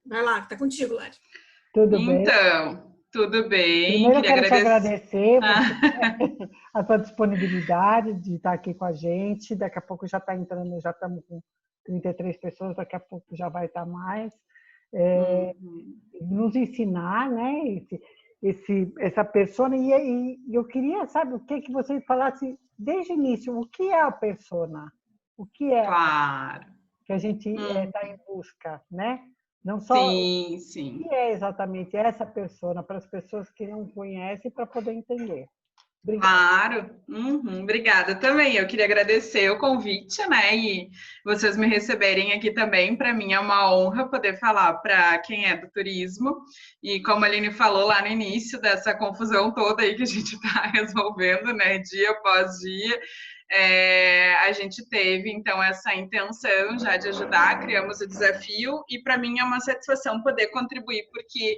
Vai lá, tá contigo, Lari. Tudo bem? Então, tudo bem? Primeiro eu Queria quero te agradecer. agradecer Ah, a tua disponibilidade de estar aqui com a gente. Daqui a pouco já está entrando, já estamos com 33 pessoas, daqui a pouco já vai estar mais. uhum. Nos ensinar, né? Essa persona. E eu queria, sabe, o que você falasse desde o início. O que é a persona? O que é Claro. que a gente Hum, está em busca, né? Não só o sim, sim. que é exatamente essa persona para as pessoas que não conhecem para poder entender. Obrigada. Claro. Obrigada também. Eu queria agradecer o convite, né? E vocês me receberem aqui também. Para mim é uma honra poder falar para quem é do turismo. E como a Aline falou lá no início dessa confusão toda aí que a gente está resolvendo, né? Dia após dia. A gente teve então essa intenção já de ajudar, criamos o desafio e para mim é uma satisfação poder contribuir, porque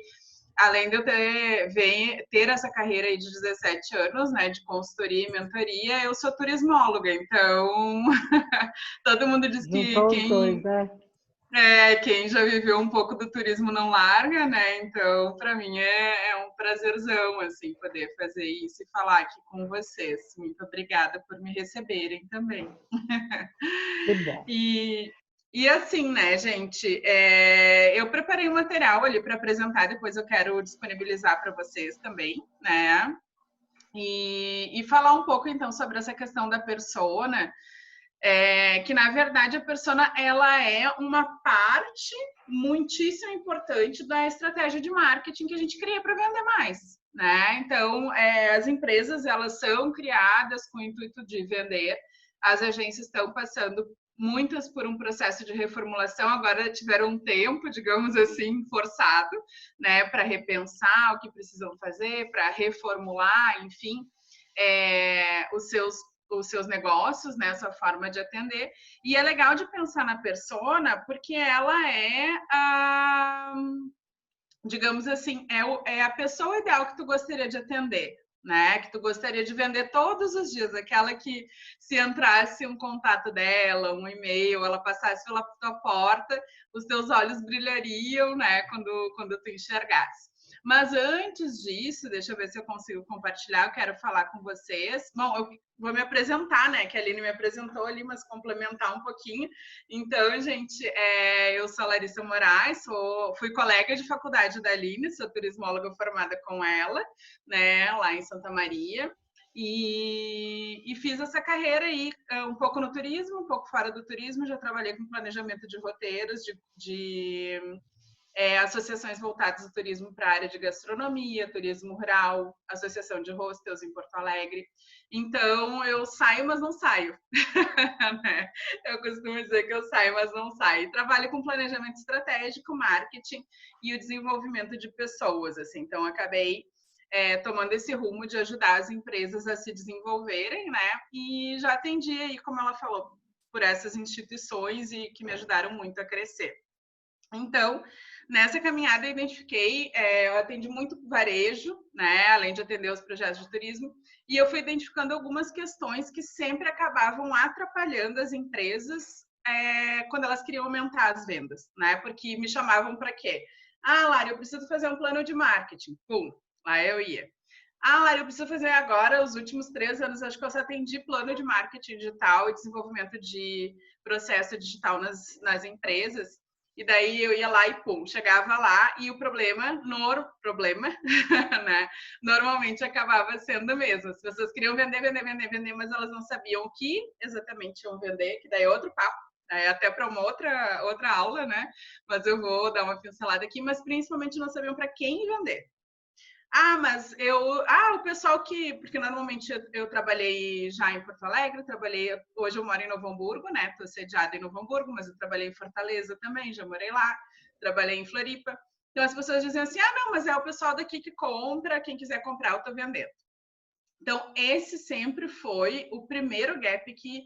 além de eu ter essa carreira aí de 17 anos, né, de consultoria e mentoria, eu sou turismóloga, então todo mundo diz que Juntou os dois, né? quem já viveu um pouco do turismo não larga, né? Então, para mim é um prazerzão, assim, poder fazer isso e falar aqui com vocês. Muito obrigada por me receberem também. Que bom. E assim, né, gente, eu preparei um material ali para apresentar, depois eu quero disponibilizar para vocês também, né? E falar um pouco, então, sobre essa questão da persona, que na verdade a persona ela é uma parte muitíssimo importante da estratégia de marketing que a gente cria para vender mais, né? Então, as empresas elas são criadas com o intuito de vender, as agências estão passando muitas por um processo de reformulação, agora tiveram um tempo, digamos assim, forçado, né, para repensar o que precisam fazer, para reformular, enfim, os seus negócios, né, a sua forma de atender. E é legal de pensar na persona, porque ela digamos assim, é a pessoa ideal que tu gostaria de atender, né? Que tu gostaria de vender todos os dias, aquela que se entrasse um contato dela, um e-mail, ela passasse pela tua porta, os teus olhos brilhariam, né? Quando tu enxergasse. Mas antes disso, deixa eu ver se eu consigo compartilhar, eu quero falar com vocês. Bom, eu vou me apresentar, né? Que a Aline me apresentou ali, mas complementar um pouquinho. Então, gente, eu sou a Larissa Moraes, fui colega de faculdade da Aline, sou turismóloga formada com ela, né, lá em Santa Maria. E fiz essa carreira aí, um pouco no turismo, um pouco fora do turismo, já trabalhei com planejamento de roteiros, de associações voltadas ao turismo para a área de gastronomia, turismo rural, associação de hostels em Porto Alegre. Então, eu saio, mas não saio. Né? Eu costumo dizer que eu saio, mas não saio. Trabalho com planejamento estratégico, marketing e o desenvolvimento de pessoas. Assim. Então, acabei tomando esse rumo de ajudar as empresas a se desenvolverem, né? E já atendi aí, como ela falou, por essas instituições e que me ajudaram muito a crescer. Então, nessa caminhada eu identifiquei, eu atendi muito varejo, né, além de atender os projetos de turismo, e eu fui identificando algumas questões que sempre acabavam atrapalhando as empresas quando elas queriam aumentar as vendas, né, porque me chamavam para quê? Ah, Lara, eu preciso fazer um plano de marketing. Pum, lá eu ia. Ah, Lara, eu preciso fazer agora, os últimos 3 anos, acho que eu só atendi plano de marketing digital e desenvolvimento de processo digital nas empresas. E daí eu ia lá e pum, chegava lá e o problema, né, normalmente acabava sendo o mesmo. As pessoas queriam vender, mas elas não sabiam o que exatamente iam vender, que daí é outro papo, até para uma outra aula, né? Mas eu vou dar uma pincelada aqui, mas principalmente não sabiam para quem vender. Ah, mas o pessoal porque normalmente eu trabalhei já em Porto Alegre, hoje eu moro em Novo Hamburgo, né? Estou sediada em Novo Hamburgo, mas eu trabalhei em Fortaleza também, já morei lá, trabalhei em Floripa. Então as pessoas diziam assim: ah, não, mas é o pessoal daqui que compra, quem quiser comprar, eu estou vendendo. Então, esse sempre foi o primeiro gap que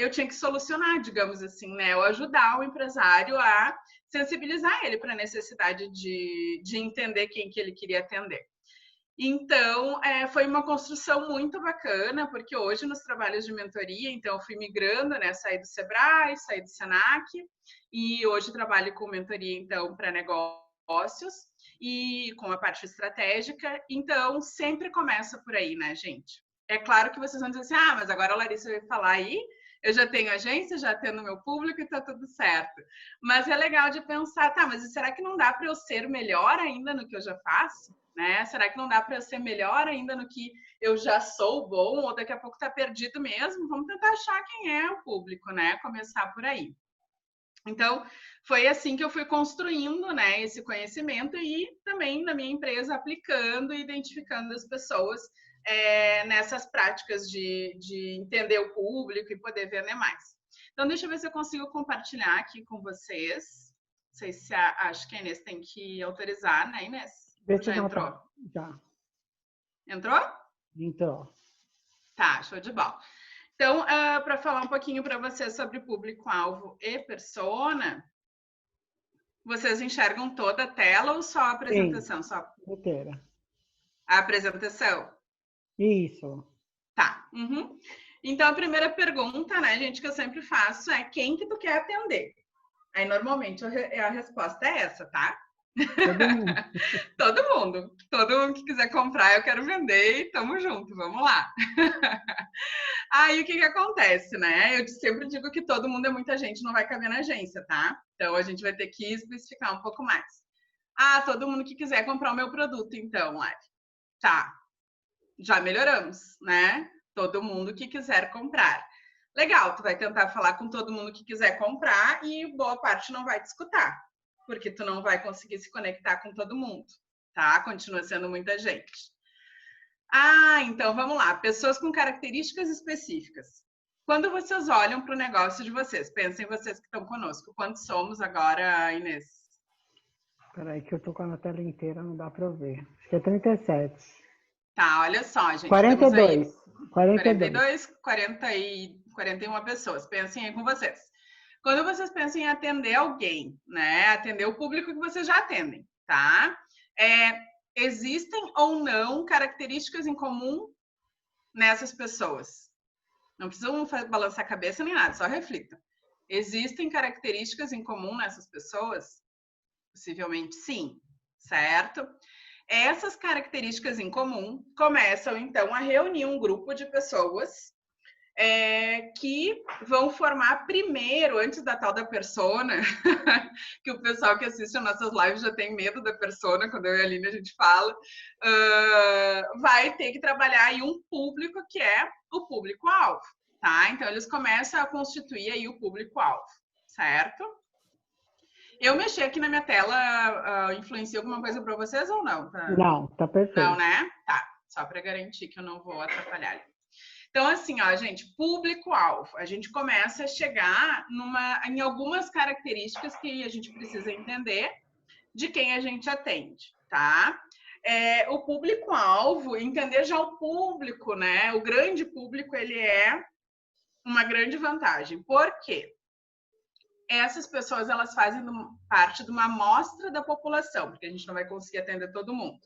eu tinha que solucionar, digamos assim, né? Eu ajudar o empresário a sensibilizar ele para a necessidade de entender quem que ele queria atender. Então, foi uma construção muito bacana, porque hoje nos trabalhos de mentoria, então, eu fui migrando, né? Saí do Sebrae, saí do Senac, e hoje trabalho com mentoria, então, para negócios e com a parte estratégica. Então, sempre começa por aí, né, gente? É claro que vocês vão dizer assim, mas agora a Larissa vai falar aí, eu já tenho agência, já atendo meu público e tá tudo certo. Mas é legal de pensar, tá, mas será que não dá para eu ser melhor ainda no que eu já faço? Né? Será que não dá para eu ser melhor ainda no que eu já sou bom ou daqui a pouco tá perdido mesmo? Vamos tentar achar quem é o público, né? Começar por aí. Então, foi assim que eu fui construindo, né, esse conhecimento e também na minha empresa aplicando e identificando as pessoas nessas práticas de entender o público e poder vender mais. Então, deixa eu ver se eu consigo compartilhar aqui com vocês. Não sei se acho que a Inês tem que autorizar, né, Inês? Já entrou? Tá. Já. Entrou? Entrou. Tá, show de bola. Então, para falar um pouquinho para vocês sobre público-alvo e persona, vocês enxergam toda a tela ou só a apresentação? Sim, só inteira. A apresentação? Isso. Tá. Uhum. Então, a primeira pergunta, né, gente, que eu sempre faço é quem que tu quer atender? Aí, normalmente, a resposta é essa, tá? Todo mundo. Todo mundo. Todo mundo que quiser comprar, eu quero vender e tamo junto, vamos lá. Aí, o que acontece, né? Eu sempre digo que todo mundo é muita gente, não vai caber na agência, tá? Então, a gente vai ter que especificar um pouco mais. Todo mundo que quiser comprar o meu produto, então, Lari. Tá, já melhoramos, né? Todo mundo que quiser comprar. Legal, tu vai tentar falar com todo mundo que quiser comprar e boa parte não vai te escutar, porque tu não vai conseguir se conectar com todo mundo, tá? Continua sendo muita gente. Então vamos lá. Pessoas com características específicas. Quando vocês olham para o negócio de vocês, pensem vocês que estão conosco. Quantos somos agora, Inês? Peraí que eu tô com a tela inteira, não dá para eu ver. Acho que é 37. Tá, olha só, gente. 42. 42, 40 e 41 pessoas. Pensem aí com vocês. Quando vocês pensam em atender alguém, né? Atender o público que vocês já atendem, tá? Existem ou não características em comum nessas pessoas? Não precisam balançar a cabeça nem nada, só reflitam. Existem características em comum nessas pessoas? Possivelmente sim, certo? Essas características em comum começam, então, a reunir um grupo de pessoas que vão formar primeiro, antes da tal da persona, que o pessoal que assiste as nossas lives já tem medo da persona, quando eu e a Aline a gente fala, vai ter que trabalhar aí um público que é o público-alvo, tá? Então, eles começam a constituir aí o público-alvo, certo? Eu mexi aqui na minha tela, influencia alguma coisa para vocês ou não? Não, tá perfeito. Não, né? Tá, só para garantir que eu não vou atrapalhar. Então, assim, ó, gente, público-alvo. A gente começa a chegar em algumas características que a gente precisa entender de quem a gente atende, tá? O público-alvo, entender já o público, né? O grande público, ele é uma grande vantagem. Por quê? Essas pessoas, elas fazem parte de uma amostra da população, porque a gente não vai conseguir atender todo mundo.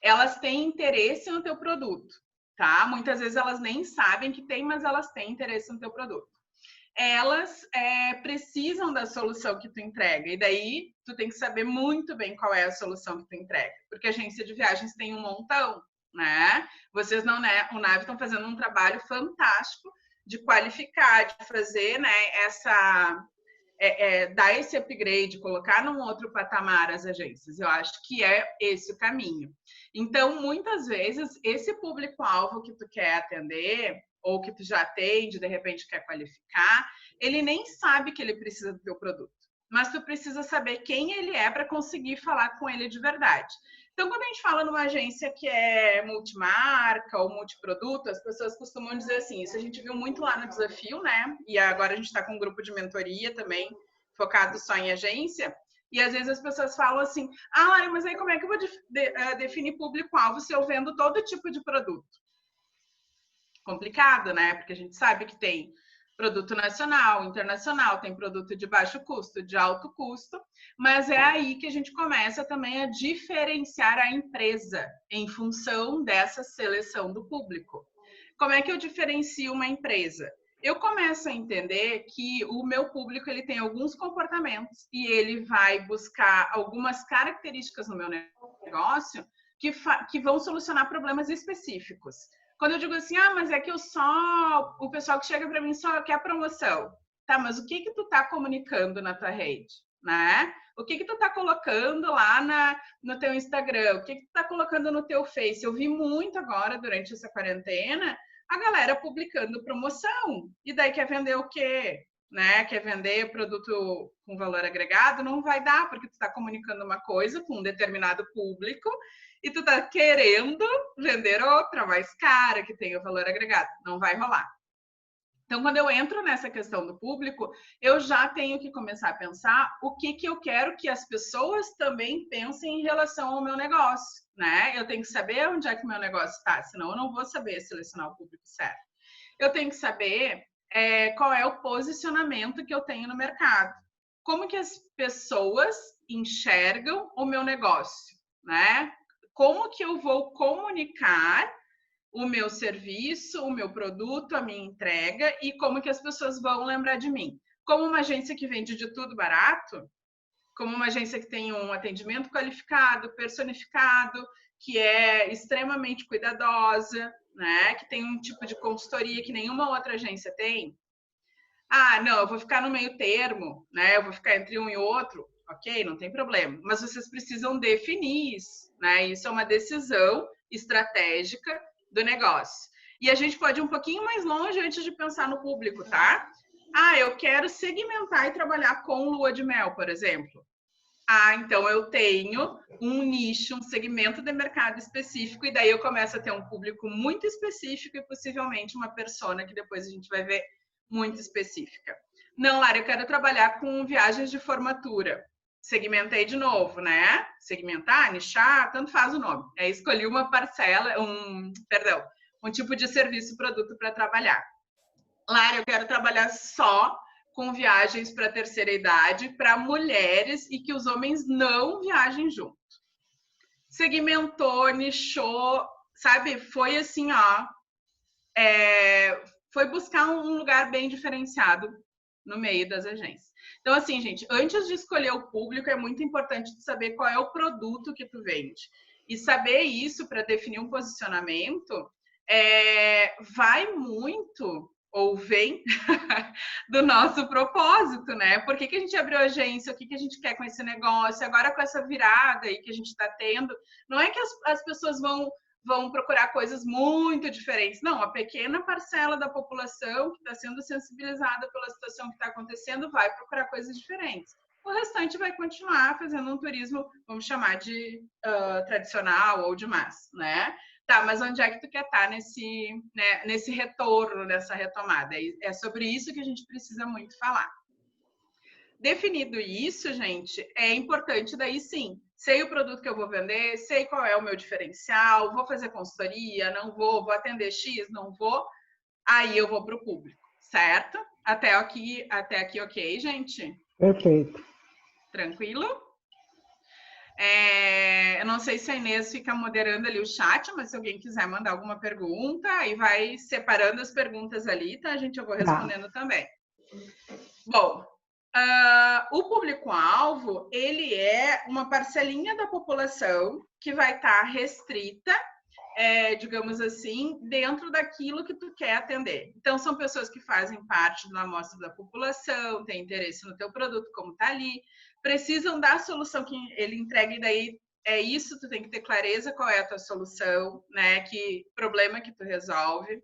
Elas têm interesse no teu produto, tá? Muitas vezes elas nem sabem que tem, mas elas têm interesse no teu produto. Elas precisam da solução que tu entrega, e daí tu tem que saber muito bem qual é a solução que tu entrega, porque a agência de viagens tem um montão, né? Vocês não, né? O NAV estão fazendo um trabalho fantástico de qualificar, de fazer, né, dar esse upgrade, colocar num outro patamar as agências. Eu acho que é esse o caminho. Então, muitas vezes, esse público-alvo que tu quer atender, ou que tu já atende, de repente quer qualificar, ele nem sabe que ele precisa do teu produto. Mas tu precisa saber quem ele é para conseguir falar com ele de verdade. Então, quando a gente fala numa agência que é multimarca ou multiproduto, as pessoas costumam dizer assim, isso a gente viu muito lá no desafio, né? E agora a gente está com um grupo de mentoria também, focado só em agência, e às vezes as pessoas falam assim, Lari, mas aí como é que eu vou definir público-alvo se eu vendo todo tipo de produto? Complicado, né? Porque a gente sabe que tem produto nacional, internacional, tem produto de baixo custo, de alto custo, mas é aí que a gente começa também a diferenciar a empresa em função dessa seleção do público. Como é que eu diferencio uma empresa? Eu começo a entender que o meu público ele tem alguns comportamentos e ele vai buscar algumas características no meu negócio que vão solucionar problemas específicos. Quando eu digo assim, mas é que o pessoal que chega para mim só quer promoção. Tá, mas o que tu tá comunicando na tua rede, né? O que tu tá colocando lá no teu Instagram? O que tu tá colocando no teu Face? Eu vi muito agora, durante essa quarentena, a galera publicando promoção. E daí quer vender o quê? Né? Quer vender produto com valor agregado? Não vai dar, porque tu tá comunicando uma coisa com um determinado público e tu tá querendo vender outra mais cara, que tenha o valor agregado. Não vai rolar. Então, quando eu entro nessa questão do público, eu já tenho que começar a pensar o que eu quero que as pessoas também pensem em relação ao meu negócio, né? Eu tenho que saber onde é que o meu negócio está, senão eu não vou saber selecionar o público certo. Eu tenho que saber qual é o posicionamento que eu tenho no mercado. Como que as pessoas enxergam o meu negócio, né? Como que eu vou comunicar o meu serviço, o meu produto, a minha entrega e como que as pessoas vão lembrar de mim. Como uma agência que vende de tudo barato, como uma agência que tem um atendimento qualificado, personificado, que é extremamente cuidadosa, né? Que tem um tipo de consultoria que nenhuma outra agência tem. Não, eu vou ficar no meio termo, né? Eu vou ficar entre um e outro. Ok, não tem problema. Mas vocês precisam definir isso, né? Isso é uma decisão estratégica do negócio. E a gente pode ir um pouquinho mais longe antes de pensar no público, tá? Eu quero segmentar e trabalhar com lua de mel, por exemplo. Então eu tenho um nicho, um segmento de mercado específico, e daí eu começo a ter um público muito específico e possivelmente uma persona que depois a gente vai ver muito específica. Não, Lara, eu quero trabalhar com viagens de formatura. Segmentei de novo, né? Segmentar, nichar, tanto faz o nome. Escolhi uma parcela, um tipo de serviço, produto para trabalhar. Lara, eu quero trabalhar só com viagens para terceira idade, para mulheres e que os homens não viajem junto. Segmentou, nichou, sabe? Foi assim, foi buscar um lugar bem diferenciado no meio das agências. Então, assim, gente, antes de escolher o público, é muito importante saber qual é o produto que tu vende. E saber isso para definir um posicionamento vai muito, ou vem, do nosso propósito, né? Por que a gente abriu a agência? O que a gente quer com esse negócio? Agora, com essa virada aí que a gente está tendo, não é que as pessoas vão procurar coisas muito diferentes. Não, a pequena parcela da população que está sendo sensibilizada pela situação que está acontecendo vai procurar coisas diferentes. O restante vai continuar fazendo um turismo, vamos chamar de tradicional ou de massa, né? Tá, mas onde é que tu quer estar nesse retorno, nessa retomada? É sobre isso que a gente precisa muito falar. Definido isso, gente, é importante daí sim. Sei o produto que eu vou vender, sei qual é o meu diferencial, vou fazer consultoria, não vou atender X, não vou. Aí eu vou para o público, certo? Até aqui, ok, gente? Perfeito. Tranquilo? Eu não sei se a Inês fica moderando ali o chat, mas se alguém quiser mandar alguma pergunta, aí vai separando as perguntas ali, tá, gente? Eu vou respondendo também. Bom, o público-alvo, ele é uma parcelinha da população que vai estar restrita, digamos assim, dentro daquilo que tu quer atender. Então, são pessoas que fazem parte da amostra da população, têm interesse no teu produto, como está ali, precisam da solução que ele entrega, e daí é isso, tu tem que ter clareza qual é a tua solução, né? Que problema que tu resolve.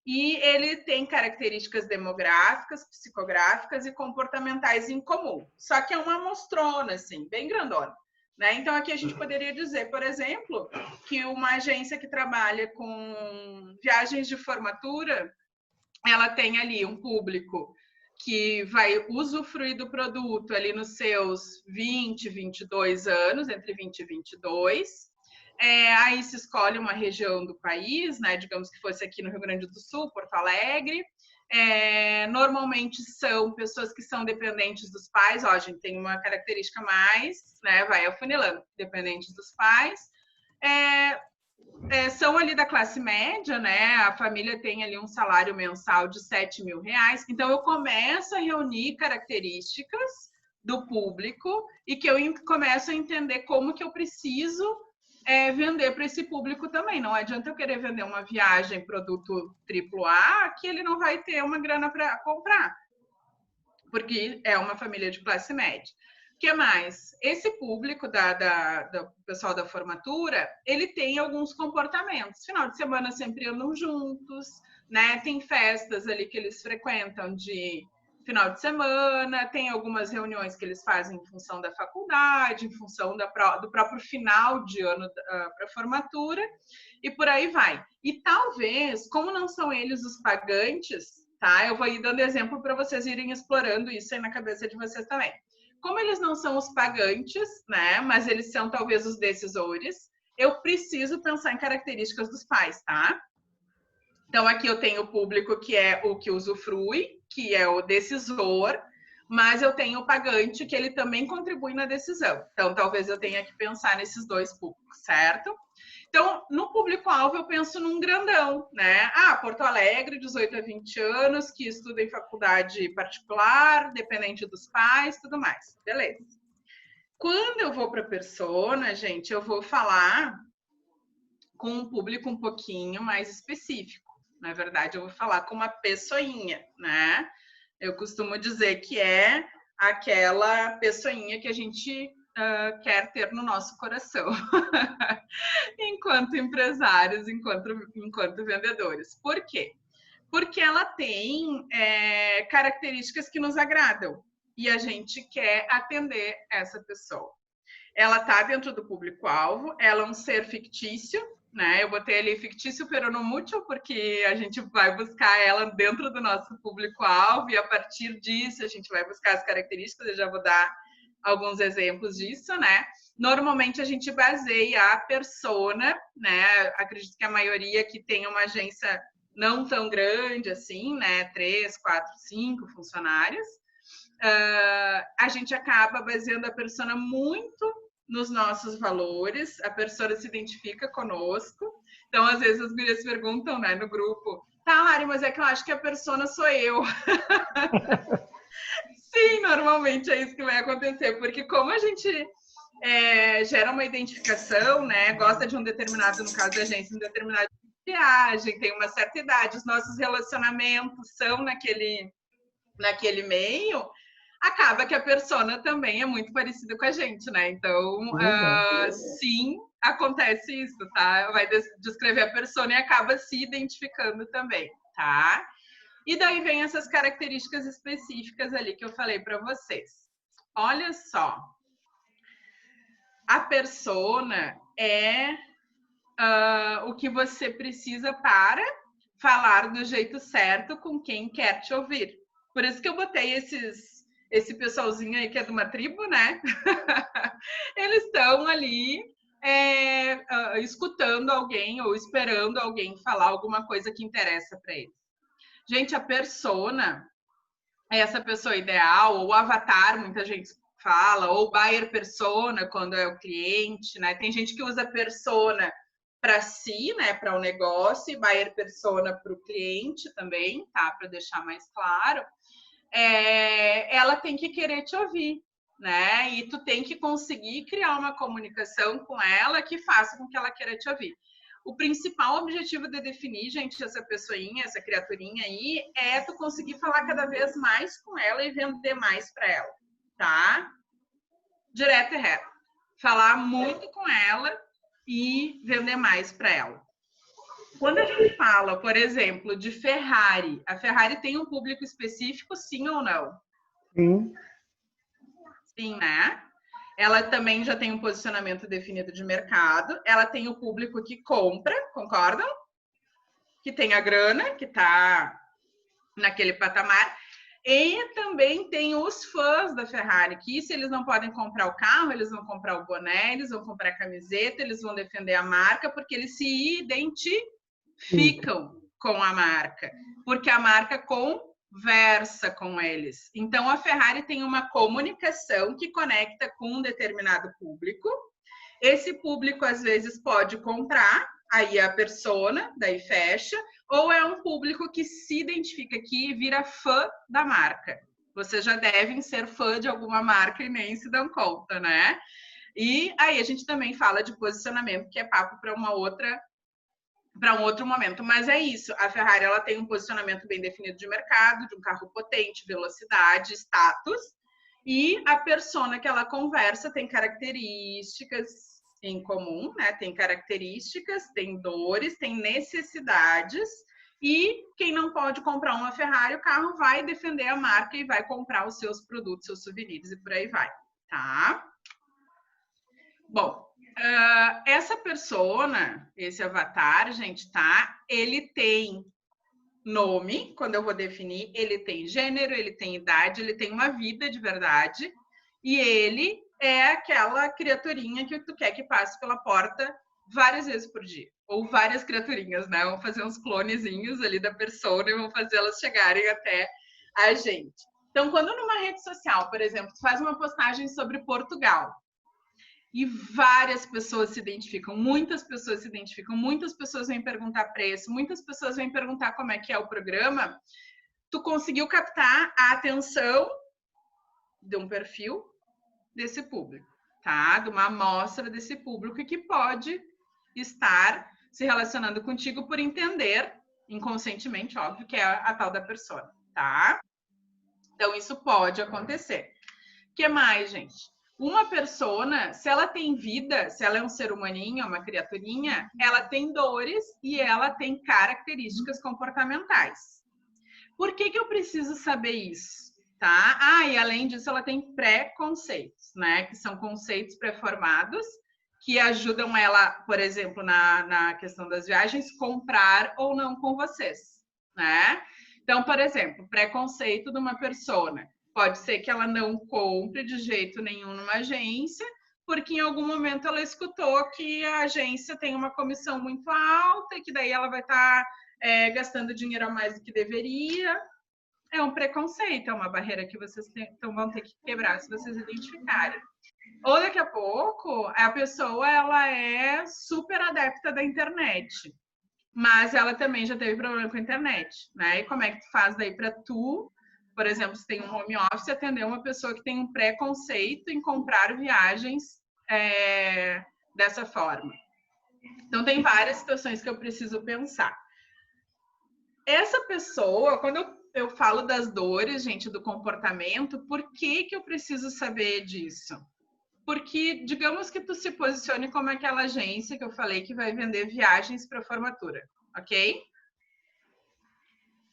E ele tem características demográficas, psicográficas e comportamentais em comum. Só que é uma amostrona, assim, bem grandona. Né? Então, aqui a gente poderia dizer, por exemplo, que uma agência que trabalha com viagens de formatura, ela tem ali um público que vai usufruir do produto ali nos seus 20, 22 anos, entre 20 e 22. Aí se escolhe uma região do país, né? Digamos que fosse aqui no Rio Grande do Sul, Porto Alegre, Normalmente são pessoas que são dependentes dos pais. Ó, a gente tem uma característica mais, né, vai afunilando, dependentes dos pais. São ali da classe média, né? A família tem ali um salário mensal de R$7.000. Então, eu começo a reunir características do público e que eu começo a entender como que eu preciso vender para esse público também. Não adianta eu querer vender uma viagem, produto AAA, que ele não vai ter uma grana para comprar, porque é uma família de classe média. O que mais? Esse público do pessoal da formatura, ele tem alguns comportamentos. Final de semana sempre andam juntos, né? Tem festas ali que eles frequentam de final de semana, tem algumas reuniões que eles fazem em função da faculdade, em função do próprio final de ano para a formatura, e por aí vai. E talvez, como não são eles os pagantes, tá? Eu vou ir dando exemplo para vocês irem explorando isso aí na cabeça de vocês também. Como eles não são os pagantes, né? Mas eles são talvez os decisores, eu preciso pensar em características dos pais, tá? Então, aqui eu tenho o público que é o que usufrui, que é o decisor, mas eu tenho o pagante, que ele também contribui na decisão. Então, talvez eu tenha que pensar nesses dois públicos, certo? Então, no público-alvo, eu penso num grandão, né? Porto Alegre, 18 a 20 anos, que estuda em faculdade particular, dependente dos pais, tudo mais. Beleza. Quando eu vou para a persona, gente, eu vou falar com um público um pouquinho mais específico. Na verdade, eu vou falar com uma pessoinha, né? Eu costumo dizer que é aquela pessoinha que a gente quer ter no nosso coração, enquanto empresários, enquanto vendedores. Por quê? Porque ela tem características que nos agradam e a gente quer atender essa pessoa. Ela está dentro do público-alvo, ela é um ser fictício, né? Eu botei ali fictício peronomútil, porque a gente vai buscar ela dentro do nosso público-alvo e a partir disso a gente vai buscar as características. Eu já vou dar alguns exemplos disso, né? Normalmente a gente baseia a persona, né? Acredito que a maioria que tem uma agência não tão grande assim, né? 3, 4, 5 funcionários. A gente acaba baseando a persona muito nos nossos valores, a persona se identifica conosco. Então, às vezes, as gurias perguntam, né, no grupo, tá, Lari, mas é que eu acho que a persona sou eu. Sim, normalmente é isso que vai acontecer, porque como a gente gera uma identificação, né, gosta de um determinado, no caso da agência, um determinado tipo de viagem, tem uma certa idade, os nossos relacionamentos são naquele meio, acaba que a persona também é muito parecida com a gente, né? Então, sim, acontece isso, tá? Vai descrever a persona e acaba se identificando também, tá? E daí vem essas características específicas ali que eu falei para vocês. Olha só, a persona é o que você precisa para falar do jeito certo com quem quer te ouvir. Por isso que eu botei esse pessoalzinho aí que é de uma tribo, né? Eles estão ali escutando alguém ou esperando alguém falar alguma coisa que interessa para eles. Gente, a persona é essa pessoa ideal, ou avatar, muita gente fala, ou buyer persona, quando é o cliente, né? Tem gente que usa persona para si, né, para o negócio, e buyer persona para o cliente também, tá? Para deixar mais claro. Ela tem que querer te ouvir, né? E tu tem que conseguir criar uma comunicação com ela que faça com que ela queira te ouvir. O principal objetivo de definir, gente, essa pessoinha, essa criaturinha aí, é tu conseguir falar cada vez mais com ela e vender mais para ela, tá? Direto e reto. Falar muito com ela e vender mais para ela. Quando a gente fala, por exemplo, de Ferrari, a Ferrari tem um público específico, sim ou não? Sim. Sim, né? Ela também já tem um posicionamento definido de mercado. Ela tem o público que compra, concordam? Que tem a grana, que está naquele patamar. E também tem os fãs da Ferrari, que se eles não podem comprar o carro, eles vão comprar o boné, eles vão comprar a camiseta, eles vão defender a marca, porque eles se identificam com a marca, porque a marca conversa com eles. Então, a Ferrari tem uma comunicação que conecta com um determinado público. Esse público, às vezes, pode comprar, aí a persona, daí fecha, ou é um público que se identifica aqui e vira fã da marca. Vocês já devem ser fã de alguma marca e nem se dão conta, né? E aí a gente também fala de posicionamento, que é papo para um outro momento. Mas é isso, a Ferrari ela tem um posicionamento bem definido de mercado, de um carro potente, velocidade, status, e a persona que ela conversa tem características em comum, né? Tem características, tem dores, tem necessidades, e quem não pode comprar uma Ferrari, o carro vai defender a marca e vai comprar os seus produtos, seus souvenirs e por aí vai, tá? Bom, essa persona, esse avatar, gente, tá? Ele tem nome, quando eu vou definir, ele tem gênero, ele tem idade, ele tem uma vida de verdade, e ele é aquela criaturinha que tu quer que passe pela porta várias vezes por dia. Ou várias criaturinhas, né? Vamos fazer uns clonezinhos ali da persona e vamos fazer elas chegarem até a gente. Então, quando numa rede social, por exemplo, tu faz uma postagem sobre Portugal, e várias pessoas se identificam, muitas pessoas se identificam, muitas pessoas vêm perguntar preço, muitas pessoas vêm perguntar como é que é o programa, tu conseguiu captar a atenção de um perfil desse público, tá? De uma amostra desse público e que pode estar se relacionando contigo por entender, inconscientemente, óbvio, que é a tal da persona, tá? Então, isso pode acontecer. O que mais, gente? Uma persona, se ela tem vida, se ela é um ser humaninho, uma criaturinha, ela tem dores e ela tem características comportamentais. Por que eu preciso saber isso? Tá? E além disso, ela tem preconceitos, né? Que são conceitos pré-formados que ajudam ela, por exemplo, na questão das viagens, comprar ou não com vocês, né? Então, por exemplo, preconceito de uma persona. Pode ser que ela não compre de jeito nenhum numa agência, porque em algum momento ela escutou que a agência tem uma comissão muito alta e que daí ela vai estar gastando dinheiro a mais do que deveria. É um preconceito, é uma barreira que vocês vão ter que quebrar se vocês identificarem. Ou daqui a pouco, a pessoa ela é super adepta da internet, mas ela também já teve problema com a internet, né? E como é que tu faz daí para tu, por exemplo, se tem um home office, atender uma pessoa que tem um preconceito em comprar viagens dessa forma? Então, tem várias situações que eu preciso pensar. Essa pessoa, quando eu falo das dores, gente, do comportamento, por que eu preciso saber disso? Porque, digamos que tu se posicione como aquela agência que eu falei que vai vender viagens para formatura, ok?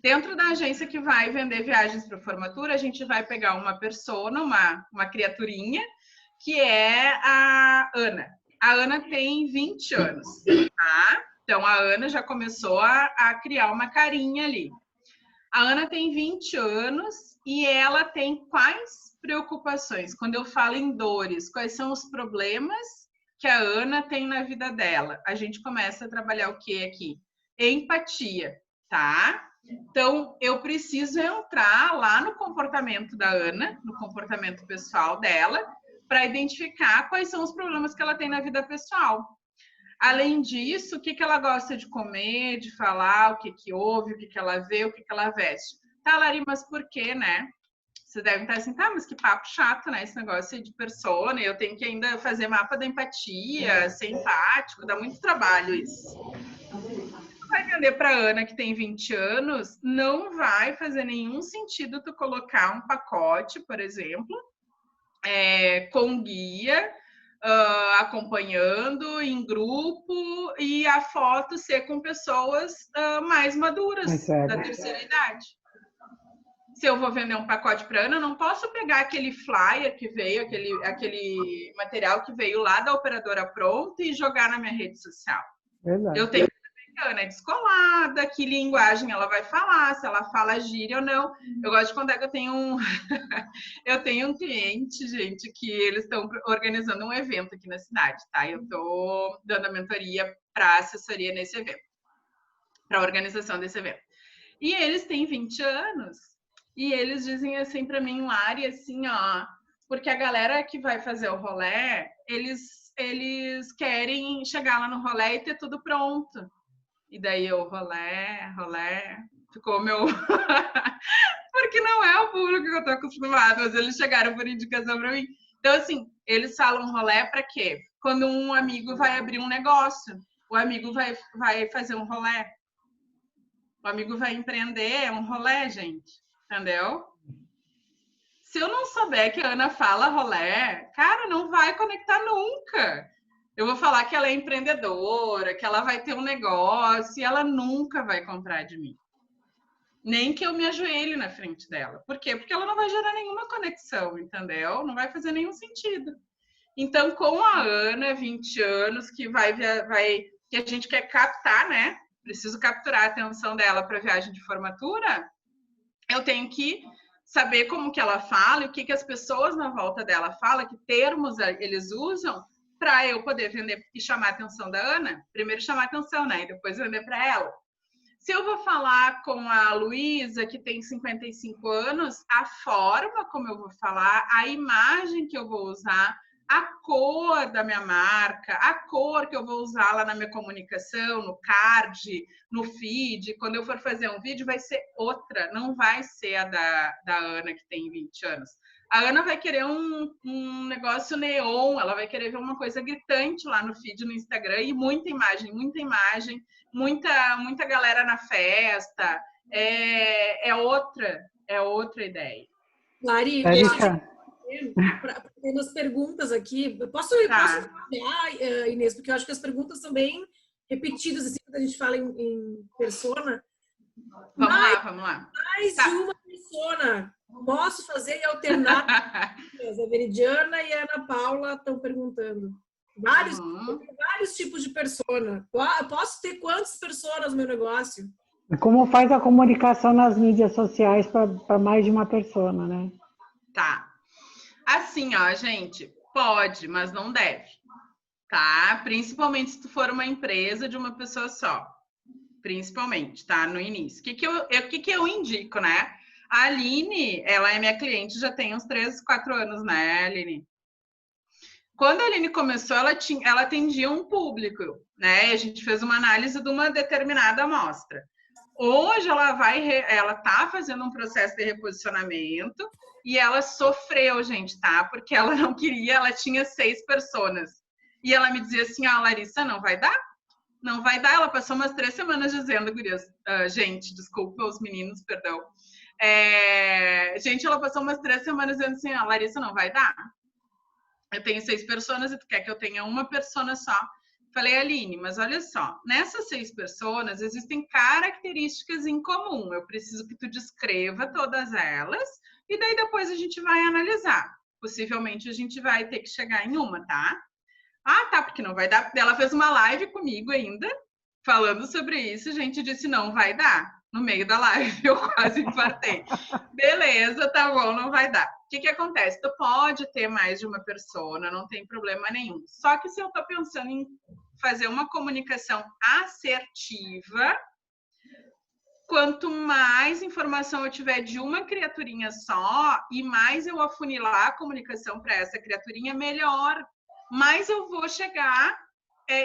Dentro da agência que vai vender viagens para formatura, a gente vai pegar uma persona, uma criaturinha, que é a Ana. A Ana tem 20 anos, tá? Então, a Ana já começou a criar uma carinha ali. A Ana tem 20 anos e ela tem quais preocupações? Quando eu falo em dores, quais são os problemas que a Ana tem na vida dela? A gente começa a trabalhar o que aqui? Empatia, tá? Então, eu preciso entrar lá no comportamento da Ana, no comportamento pessoal dela, para identificar quais são os problemas que ela tem na vida pessoal. Além disso, o que ela gosta de comer, de falar, o que ouve, o que ela vê, o que ela veste. Tá, Lari, mas por quê, né? Vocês devem estar assim, tá, mas que papo chato, né? Esse negócio de persona, eu tenho que ainda fazer mapa da empatia, ser empático, dá muito trabalho isso. Vai vender para Ana, que tem 20 anos, não vai fazer nenhum sentido tu colocar um pacote, por exemplo, com guia, acompanhando em grupo e a foto ser com pessoas mais maduras da terceira idade. Se eu vou vender um pacote para Ana, eu não posso pegar aquele flyer que veio, aquele material que veio lá da operadora pronto e jogar na minha rede social. Verdade. Eu tenho que saber que a Ana é descolada, que linguagem ela vai falar, se ela fala gíria ou não. Eu gosto de contar que eu tenho um cliente, gente, que eles estão organizando um evento aqui na cidade, tá? Eu estou dando a mentoria para assessoria nesse evento. para a organização desse evento. E eles têm 20 anos. E eles dizem assim para mim, Lari, assim, ó, porque a galera que vai fazer o rolê, eles querem chegar lá no rolê e ter tudo pronto. E daí eu, rolê, ficou meu... porque não é o público que eu tô acostumada, mas eles chegaram por indicação para mim. Então, assim, eles falam rolê para quê? Quando um amigo vai abrir um negócio, o amigo vai fazer um rolê. O amigo vai empreender, é um rolê, gente. Entendeu? Se eu não souber que a Ana fala rolê, cara, não vai conectar nunca. Eu vou falar que ela é empreendedora, que ela vai ter um negócio e ela nunca vai comprar de mim. Nem que eu me ajoelhe na frente dela. Por quê? Porque ela não vai gerar nenhuma conexão, entendeu? Não vai fazer nenhum sentido. Então, com a Ana, 20 anos, que que a gente quer captar, né? Preciso capturar a atenção dela para a viagem de formatura. Eu tenho que saber como que ela fala e o que as pessoas na volta dela falam, que termos eles usam para eu poder vender e chamar a atenção da Ana. Primeiro chamar a atenção, né? E depois vender para ela. Se eu vou falar com a Luísa, que tem 55 anos, a forma como eu vou falar, a imagem que eu vou usar, a cor da minha marca, a cor que eu vou usar lá na minha comunicação, no card, no feed, quando eu for fazer um vídeo, vai ser outra, não vai ser a da Ana, que tem 20 anos. A Ana vai querer um negócio neon, ela vai querer ver uma coisa gritante lá no feed, no Instagram, e muita imagem, muita galera na festa. É outra ideia. Lari, tem umas perguntas aqui. Posso fazer, Inês, porque eu acho que as perguntas são bem repetidas, assim, quando a gente fala em persona. Vamos lá. Mais de uma persona. Posso fazer e alternar? A Veridiana e a Ana Paula estão perguntando. Vários tipos de persona. Posso ter quantas personas no meu negócio? Como faz a comunicação nas mídias sociais para mais de uma persona, né? Tá. Assim, ó, gente, pode, mas não deve, tá? Principalmente se tu for uma empresa de uma pessoa só. Principalmente, tá? No início. O que eu indico, né? A Aline, ela é minha cliente já tem uns 3, 4 anos, né, Aline? Quando a Aline começou, ela atendia um público, né? A gente fez uma análise de uma determinada amostra. Hoje ela tá fazendo um processo de reposicionamento e ela sofreu, gente, tá? Porque ela não queria, ela tinha 6 personas. E ela me dizia assim, Larissa, não vai dar? Não vai dar. Ela passou umas 3 semanas dizendo, gurias, gente, desculpa os meninos, perdão. Gente, ela passou umas 3 semanas dizendo assim, Larissa, não vai dar? Eu tenho 6 personas e tu quer que eu tenha uma persona só? Falei, Aline, mas olha só, nessas 6 personas existem características em comum. Eu preciso que tu descreva todas elas e daí depois a gente vai analisar. Possivelmente a gente vai ter que chegar em uma, tá? Tá, porque não vai dar. Ela fez uma live comigo ainda, falando sobre isso. A gente disse, não vai dar. No meio da live, eu quase infartei. Beleza, tá bom, não vai dar. O que acontece? Tu pode ter mais de uma persona, não tem problema nenhum. Só que se eu tô pensando em fazer uma comunicação assertiva, quanto mais informação eu tiver de uma criaturinha só e mais eu afunilar a comunicação para essa criaturinha, melhor. Mais eu vou chegar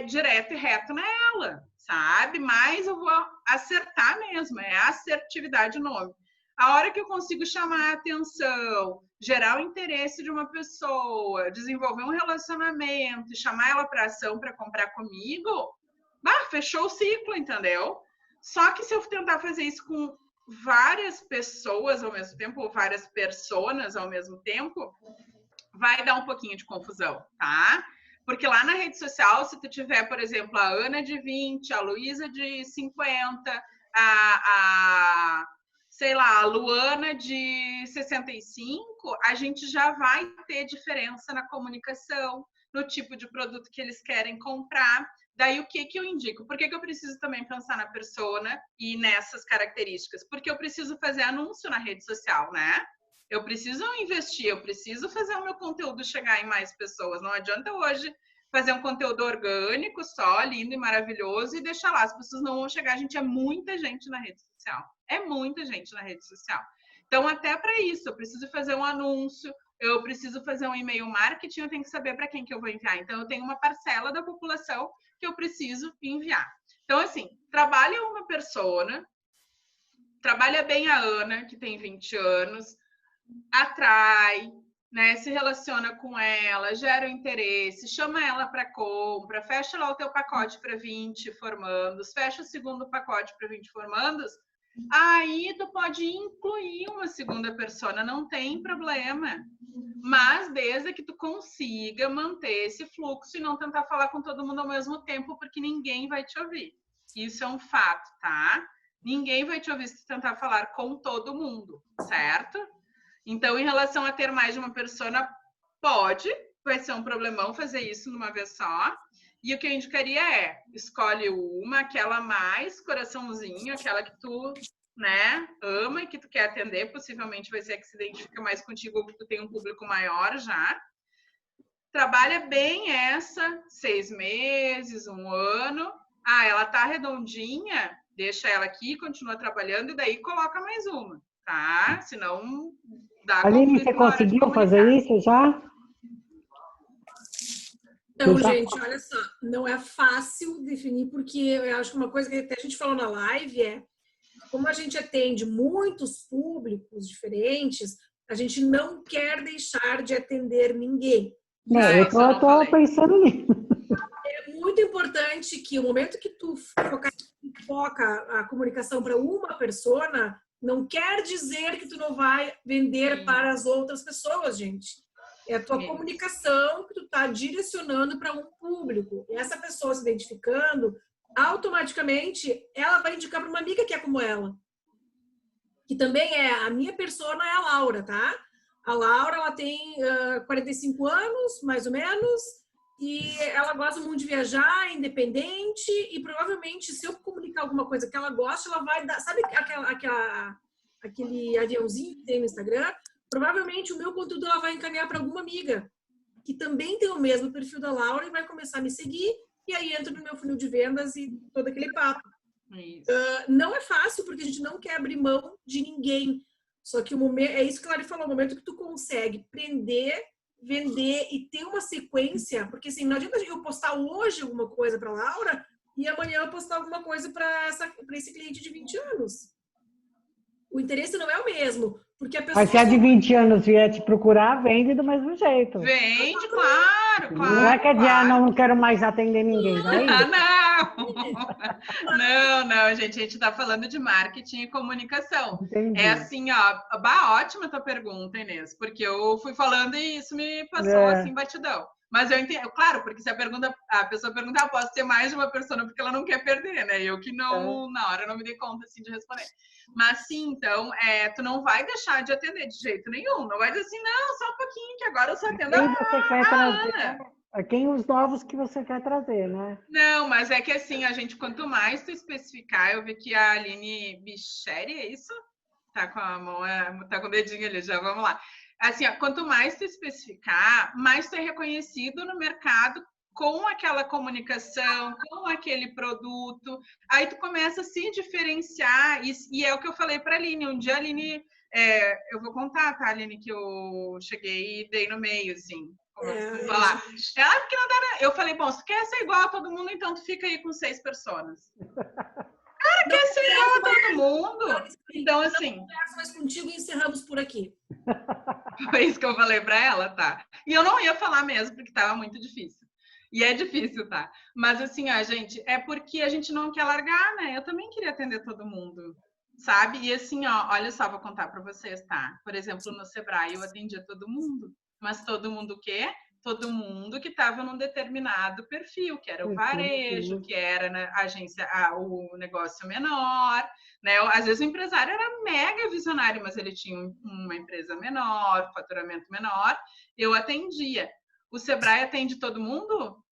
direto e reto nela, sabe? Mais eu vou acertar mesmo, é assertividade o nome. A hora que eu consigo chamar a atenção, gerar o interesse de uma pessoa, desenvolver um relacionamento e chamar ela para ação para comprar comigo, fechou o ciclo, entendeu? Só que se eu tentar fazer isso com várias pessoas ao mesmo tempo, ou várias personas ao mesmo tempo, vai dar um pouquinho de confusão, tá? Porque lá na rede social, se tu tiver, por exemplo, a Ana de 20, a Luísa de 50, sei lá, a Luana de 65, a gente já vai ter diferença na comunicação, no tipo de produto que eles querem comprar. Daí, o que eu indico? Por que eu preciso também pensar na persona e nessas características? Porque eu preciso fazer anúncio na rede social, né? Eu preciso investir, eu preciso fazer o meu conteúdo chegar em mais pessoas. Não adianta hoje fazer um conteúdo orgânico só, lindo e maravilhoso, e deixar lá. As pessoas não vão chegar, gente, é muita gente na rede social. É muita gente na rede social. Então, até para isso, eu preciso fazer um anúncio, eu preciso fazer um e-mail marketing, eu tenho que saber para quem que eu vou enviar. Então, eu tenho uma parcela da população que eu preciso enviar. Então, assim, trabalha uma persona, trabalha bem a Ana, que tem 20 anos, atrai, né, se relaciona com ela, gera o interesse, chama ela para compra, fecha lá o teu pacote para 20 formandos, fecha o segundo pacote para 20 formandos, aí tu pode incluir uma segunda persona, não tem problema. Mas desde que tu consiga manter esse fluxo e não tentar falar com todo mundo ao mesmo tempo, porque ninguém vai te ouvir. Isso é um fato, tá? Ninguém vai te ouvir se tu tentar falar com todo mundo, certo? Então, em relação a ter mais de uma persona, vai ser um problemão fazer isso numa vez só. E o que eu indicaria é, escolhe uma, aquela mais coraçãozinho, aquela que tu, né, ama e que tu quer atender, possivelmente vai ser a que se identifica mais contigo ou que tu tem um público maior já. Trabalha bem essa, 6 meses, 1 ano. Ela tá redondinha, deixa ela aqui, continua trabalhando e daí coloca mais uma, tá? Senão dá Aline, você conseguiu fazer isso já? Então, gente, olha só, não é fácil definir, porque eu acho que uma coisa que até a gente falou na live é, como a gente atende muitos públicos diferentes, a gente não quer deixar de atender ninguém. Eu tô pensando nisso. É muito importante que o momento que tu foca a comunicação para uma persona, não quer dizer que tu não vai vender para as outras pessoas, gente. É a tua comunicação que tu está direcionando para um público. E essa pessoa se identificando, automaticamente, ela vai indicar para uma amiga que é como ela. Que também a minha persona é a Laura, tá? A Laura, ela tem 45 anos, mais ou menos, e ela gosta muito de viajar, independente, e provavelmente, se eu comunicar alguma coisa que ela gosta, ela vai dar... Sabe aquele aviãozinho que tem no Instagram? Provavelmente o meu conteúdo ela vai encaminhar para alguma amiga que também tem o mesmo perfil da Laura e vai começar a me seguir, e aí entra no meu funil de vendas e todo aquele papo. Não é fácil, porque a gente não quer abrir mão de ninguém. Só que o momento, é isso que a Lari falou, o momento que tu consegue prender, vender e ter uma sequência, porque assim, não adianta eu postar hoje alguma coisa para Laura e amanhã eu postar alguma coisa para esse cliente de 20 anos. O interesse não é o mesmo. Porque a pessoa... Mas se a de 20 anos vier te procurar, vende do mesmo jeito. Vende, claro. Não é que não quero mais atender ninguém, não é isso? Não, gente. A gente está falando de marketing e comunicação. Entendi. É assim, ó. Ótima tua pergunta, Inês. Porque eu fui falando e isso me passou assim, batidão. Mas eu entendo, claro, porque se a pessoa perguntar, posso ter mais de uma persona porque ela não quer perder, né? Eu que não, na hora, não me dei conta assim de responder. Mas sim, então, tu não vai deixar de atender de jeito nenhum. Não vai dizer assim, não, só um pouquinho, que agora eu só atendo quem os novos que você quer trazer, né? Não, mas é que assim, a gente, quanto mais tu especificar, eu vi que a Aline Bicheri, é isso? Tá com a mão, tá com o dedinho ali, já vamos lá. Assim, quanto mais tu especificar, mais tu é reconhecido no mercado com aquela comunicação, com aquele produto. Aí tu começa a se diferenciar. E é o que eu falei para a Aline. Um dia a Aline... eu vou contar, tá, Aline, que eu cheguei e dei no meio, assim. Falar. Porque não dá... Eu falei, bom, se tu quer ser igual a todo mundo, então tu fica aí com 6 personas. Cara, quer ser igual a todo mundo. Então, assim... Não converso mais contigo e encerramos por aqui. Foi isso que eu falei para ela, tá? E eu não ia falar mesmo, porque tava muito difícil. E é difícil, tá? Mas assim, gente, é porque a gente não quer largar, né? Eu também queria atender todo mundo, sabe? E assim, olha só, vou contar para vocês, tá? Por exemplo, no Sebrae eu atendia todo mundo. Mas todo mundo o quê? Todo mundo que estava num determinado perfil, que era o varejo, que era na agência, o negócio menor, né? Às vezes o empresário era mega visionário, mas ele tinha uma empresa menor, faturamento menor, eu atendia. O Sebrae atende todo mundo?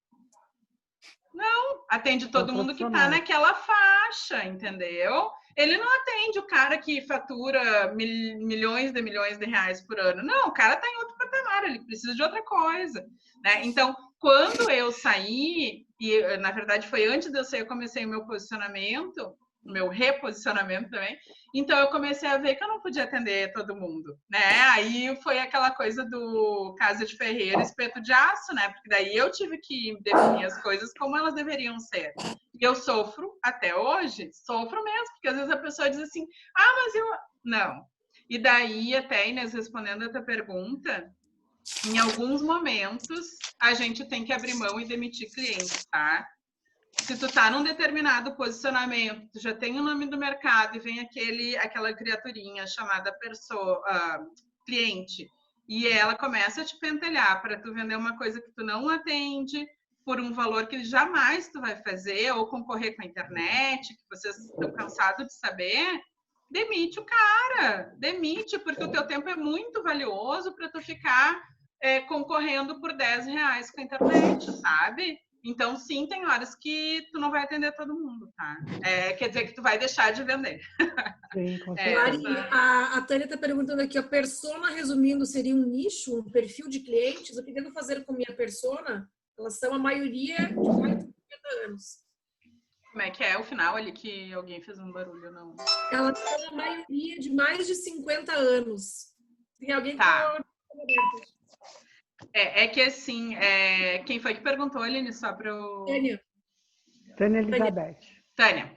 Não, atende todo mundo que está naquela faixa, entendeu? Ele não atende o cara que fatura milhões de reais por ano. Não, o cara está em outro patamar, ele precisa de outra coisa, né? Então, quando eu saí, e na verdade foi antes de eu sair, eu comecei o meu posicionamento, o meu reposicionamento também, então eu comecei a ver que eu não podia atender todo mundo, né? Aí foi aquela coisa do Casa de Ferreiro, espeto de aço, né? Porque daí eu tive que definir as coisas como elas deveriam ser. E eu sofro até hoje, sofro mesmo, porque às vezes a pessoa diz assim, ah, mas eu... Não. E daí, até, Inês, respondendo a tua pergunta, em alguns momentos a gente tem que abrir mão e demitir clientes, tá? Se tu tá num determinado posicionamento, tu já tem o nome do mercado e vem aquela criaturinha chamada cliente, e ela começa a te pentelhar para tu vender uma coisa que tu não atende por um valor que jamais tu vai fazer, ou concorrer com a internet, que vocês estão cansados de saber, demite o cara, demite, porque o teu tempo é muito valioso para tu ficar concorrendo por R$10 com a internet, sabe? Então, sim, tem horas que tu não vai atender todo mundo, tá? Quer dizer que tu vai deixar de vender. Sim, com Mari, a Tânia está perguntando aqui, a persona, resumindo, seria um nicho, um perfil de clientes? O que devo fazer com minha persona? Elas são a maioria de mais de 50 anos. Como é que é o final ali que alguém fez um barulho? Não. Elas são a maioria de mais de 50 anos. Tem alguém tá. É que assim, quem foi que perguntou, Aline, só para o... Tânia Elizabeth. Tânia.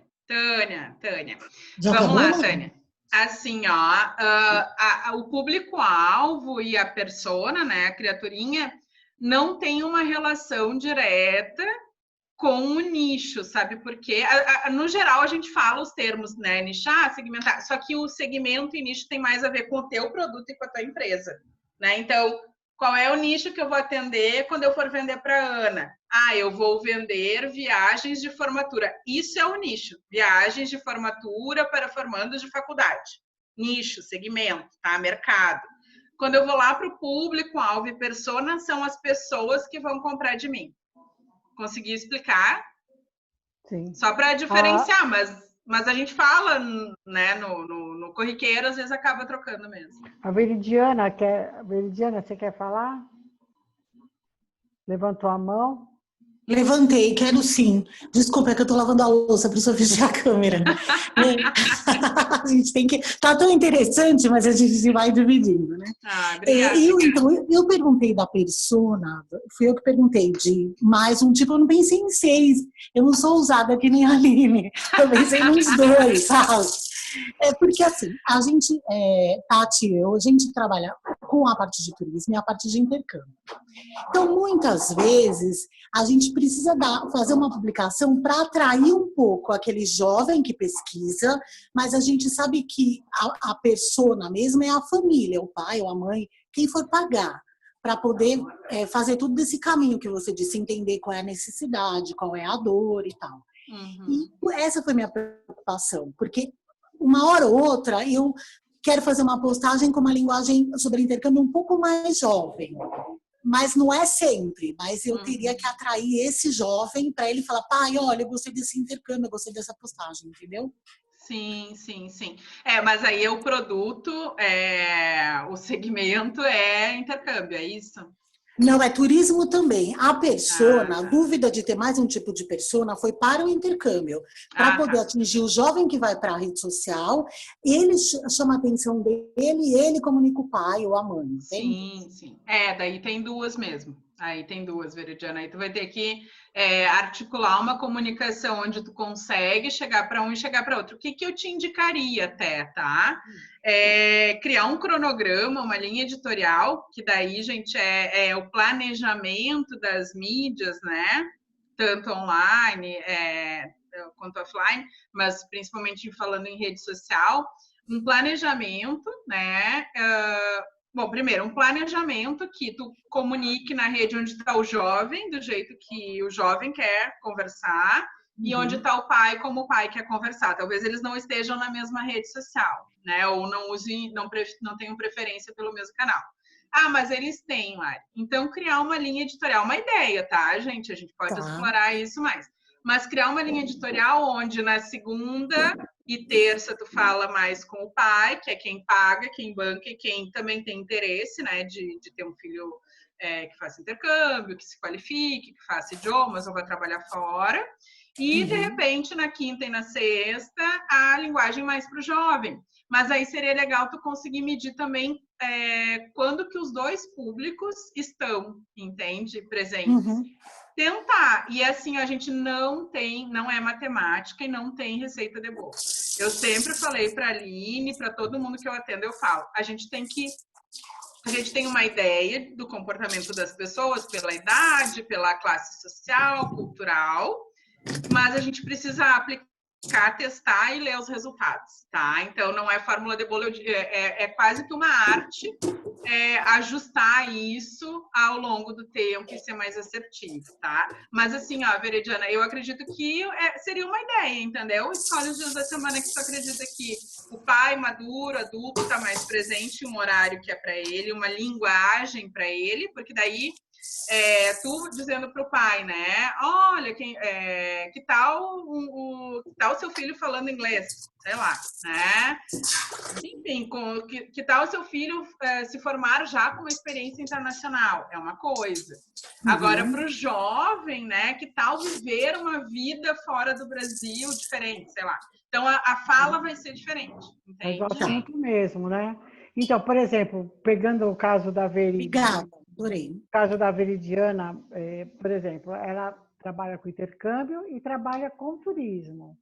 Vamos lá, Tânia. Assim, ó, o público-alvo e a persona, né, a criaturinha, não tem uma relação direta com o nicho, sabe? Porque, no geral, a gente fala os termos, né, nichar, segmentar, só que o segmento e nicho tem mais a ver com o teu produto e com a tua empresa, né? Então, qual é o nicho que eu vou atender quando eu for vender para a Ana? Eu vou vender viagens de formatura. Isso é o nicho. Viagens de formatura para formandos de faculdade. Nicho, segmento, tá? Mercado. Quando eu vou lá para o público, alvo e persona, são as pessoas que vão comprar de mim. Consegui explicar? Sim. Só para diferenciar, mas a gente fala, né, no corriqueiro, às vezes acaba trocando mesmo. A Veridiana, você quer falar? Levantou a mão. Levantei, quero sim. Desculpa, é que eu tô lavando a louça, por isso eu fechei a câmera. A gente tem que... Tá tão interessante, mas a gente vai dividindo, né? Obrigada. Eu perguntei da persona, fui eu que perguntei de mais um tipo, eu não pensei em 6. Eu não sou ousada que nem a Aline. Eu pensei nos 2, sabe? Porque assim, a gente, Tati e eu, a gente trabalha com a parte de turismo e a parte de intercâmbio. Então, muitas vezes, a gente precisa fazer uma publicação para atrair um pouco aquele jovem que pesquisa, mas a gente sabe que a persona mesmo é a família, o pai ou a mãe, quem for pagar, para poder fazer tudo desse caminho que você disse, entender qual é a necessidade, qual é a dor e tal. Uhum. E essa foi minha preocupação, porque uma hora ou outra eu quero fazer uma postagem com uma linguagem sobre intercâmbio um pouco mais jovem. Mas não é sempre, mas eu teria que atrair esse jovem para ele falar, pai, olha, eu gostei desse intercâmbio, eu gostei dessa postagem, entendeu? Sim. Mas aí o produto, o segmento é intercâmbio, é isso? Não, é turismo também. A persona, a dúvida de ter mais um tipo de persona foi para o intercâmbio, para poder atingir o jovem que vai para a rede social, ele chama a atenção dele e ele comunica o pai ou a mãe, entende? Sim. Daí tem duas mesmo. Aí tem duas, Veridiana. Aí tu vai ter que articular uma comunicação onde tu consegue chegar para um e chegar para outro. O que eu te indicaria até, tá? Criar um cronograma, uma linha editorial, que daí, gente, é o planejamento das mídias, né? Tanto online quanto offline, mas principalmente falando em rede social. Um planejamento, né? Bom, primeiro, um planejamento que tu comunique na rede onde está o jovem, do jeito que o jovem quer conversar, e onde está o pai, como o pai quer conversar. Talvez eles não estejam na mesma rede social, né? Ou não usem, não tenham preferência pelo mesmo canal. Mas eles têm, Mari. Então, criar uma linha editorial, uma ideia, tá, gente? A gente pode explorar isso mais. Mas criar uma linha editorial onde na segunda e terça tu fala mais com o pai, que é quem paga, quem banca e quem também tem interesse, né, de ter um filho que faça intercâmbio, que se qualifique, que faça idiomas ou vai trabalhar fora. E, de repente, na quinta e na sexta, a linguagem mais para o jovem. Mas aí seria legal tu conseguir medir também quando que os dois públicos estão, entende? Presentes. Tentar. E assim, a gente não é matemática e não tem receita de bolo. Eu sempre falei para a Aline, para todo mundo que eu atendo, eu falo, a gente tem uma ideia do comportamento das pessoas pela idade, pela classe social, cultural, mas a gente precisa aplicar, testar e ler os resultados, tá? Então, não é fórmula de bolo, é quase que uma arte ajustar isso ao longo do tempo e ser mais assertivo, tá? Mas assim, ó, Veridiana, eu acredito que seria uma ideia, entendeu? Escolhe os dias da semana que tu acredita que o pai maduro, adulto, tá mais presente, um horário que é para ele, uma linguagem para ele, porque daí tu dizendo para o pai, né? Olha, que tal o seu filho falando inglês? Sei lá, né? Enfim, que tal o seu filho se formar já com uma experiência internacional? É uma coisa. Agora, para o jovem, né? Que tal viver uma vida fora do Brasil diferente? Sei lá. Então, a fala vai ser diferente, entende? É o assunto mesmo, né? Então, por exemplo, pegando o caso da Veridiana. Obrigada, adorei. O caso da Veridiana, por exemplo, ela trabalha com intercâmbio e trabalha com turismo.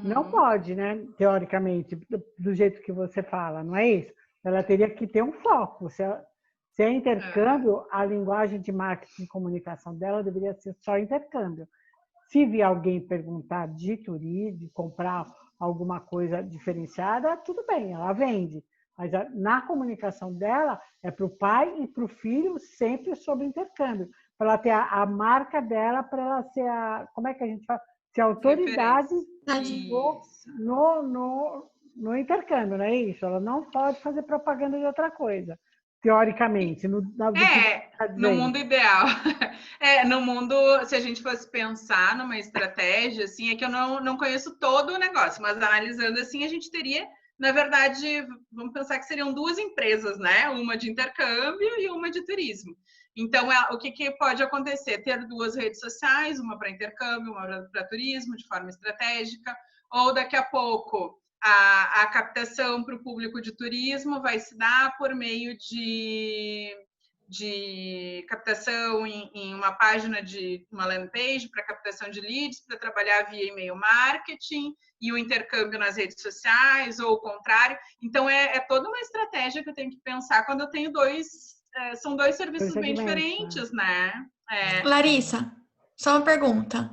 Não pode, né? Teoricamente, do jeito que você fala, não é isso? Ela teria que ter um foco. Se é intercâmbio, a linguagem de marketing e comunicação dela deveria ser só intercâmbio. Se vier alguém perguntar de turismo, de comprar alguma coisa diferenciada, tudo bem, ela vende. Mas na comunicação dela, é para o pai e para o filho sempre sobre intercâmbio. Para ela ter a marca dela, para ela ser como é que a gente fala? Ser autoridade no intercâmbio, não é isso? Ela não pode fazer propaganda de outra coisa, teoricamente. No mundo ideal. No mundo, se a gente fosse pensar numa estratégia, assim, é que eu não conheço todo o negócio, mas analisando assim, a gente teria, na verdade, vamos pensar que seriam duas empresas, né? Uma de intercâmbio e uma de turismo. Então, o que pode acontecer? Ter duas redes sociais, uma para intercâmbio, uma para turismo, de forma estratégica, ou daqui a pouco a captação para o público de turismo vai se dar por meio de captação em uma página de uma landing page para captação de leads, para trabalhar via e-mail marketing e o intercâmbio nas redes sociais, ou o contrário. Então, é toda uma estratégia que eu tenho que pensar quando eu tenho são dois serviços bem diferentes, né? Larissa, só uma pergunta.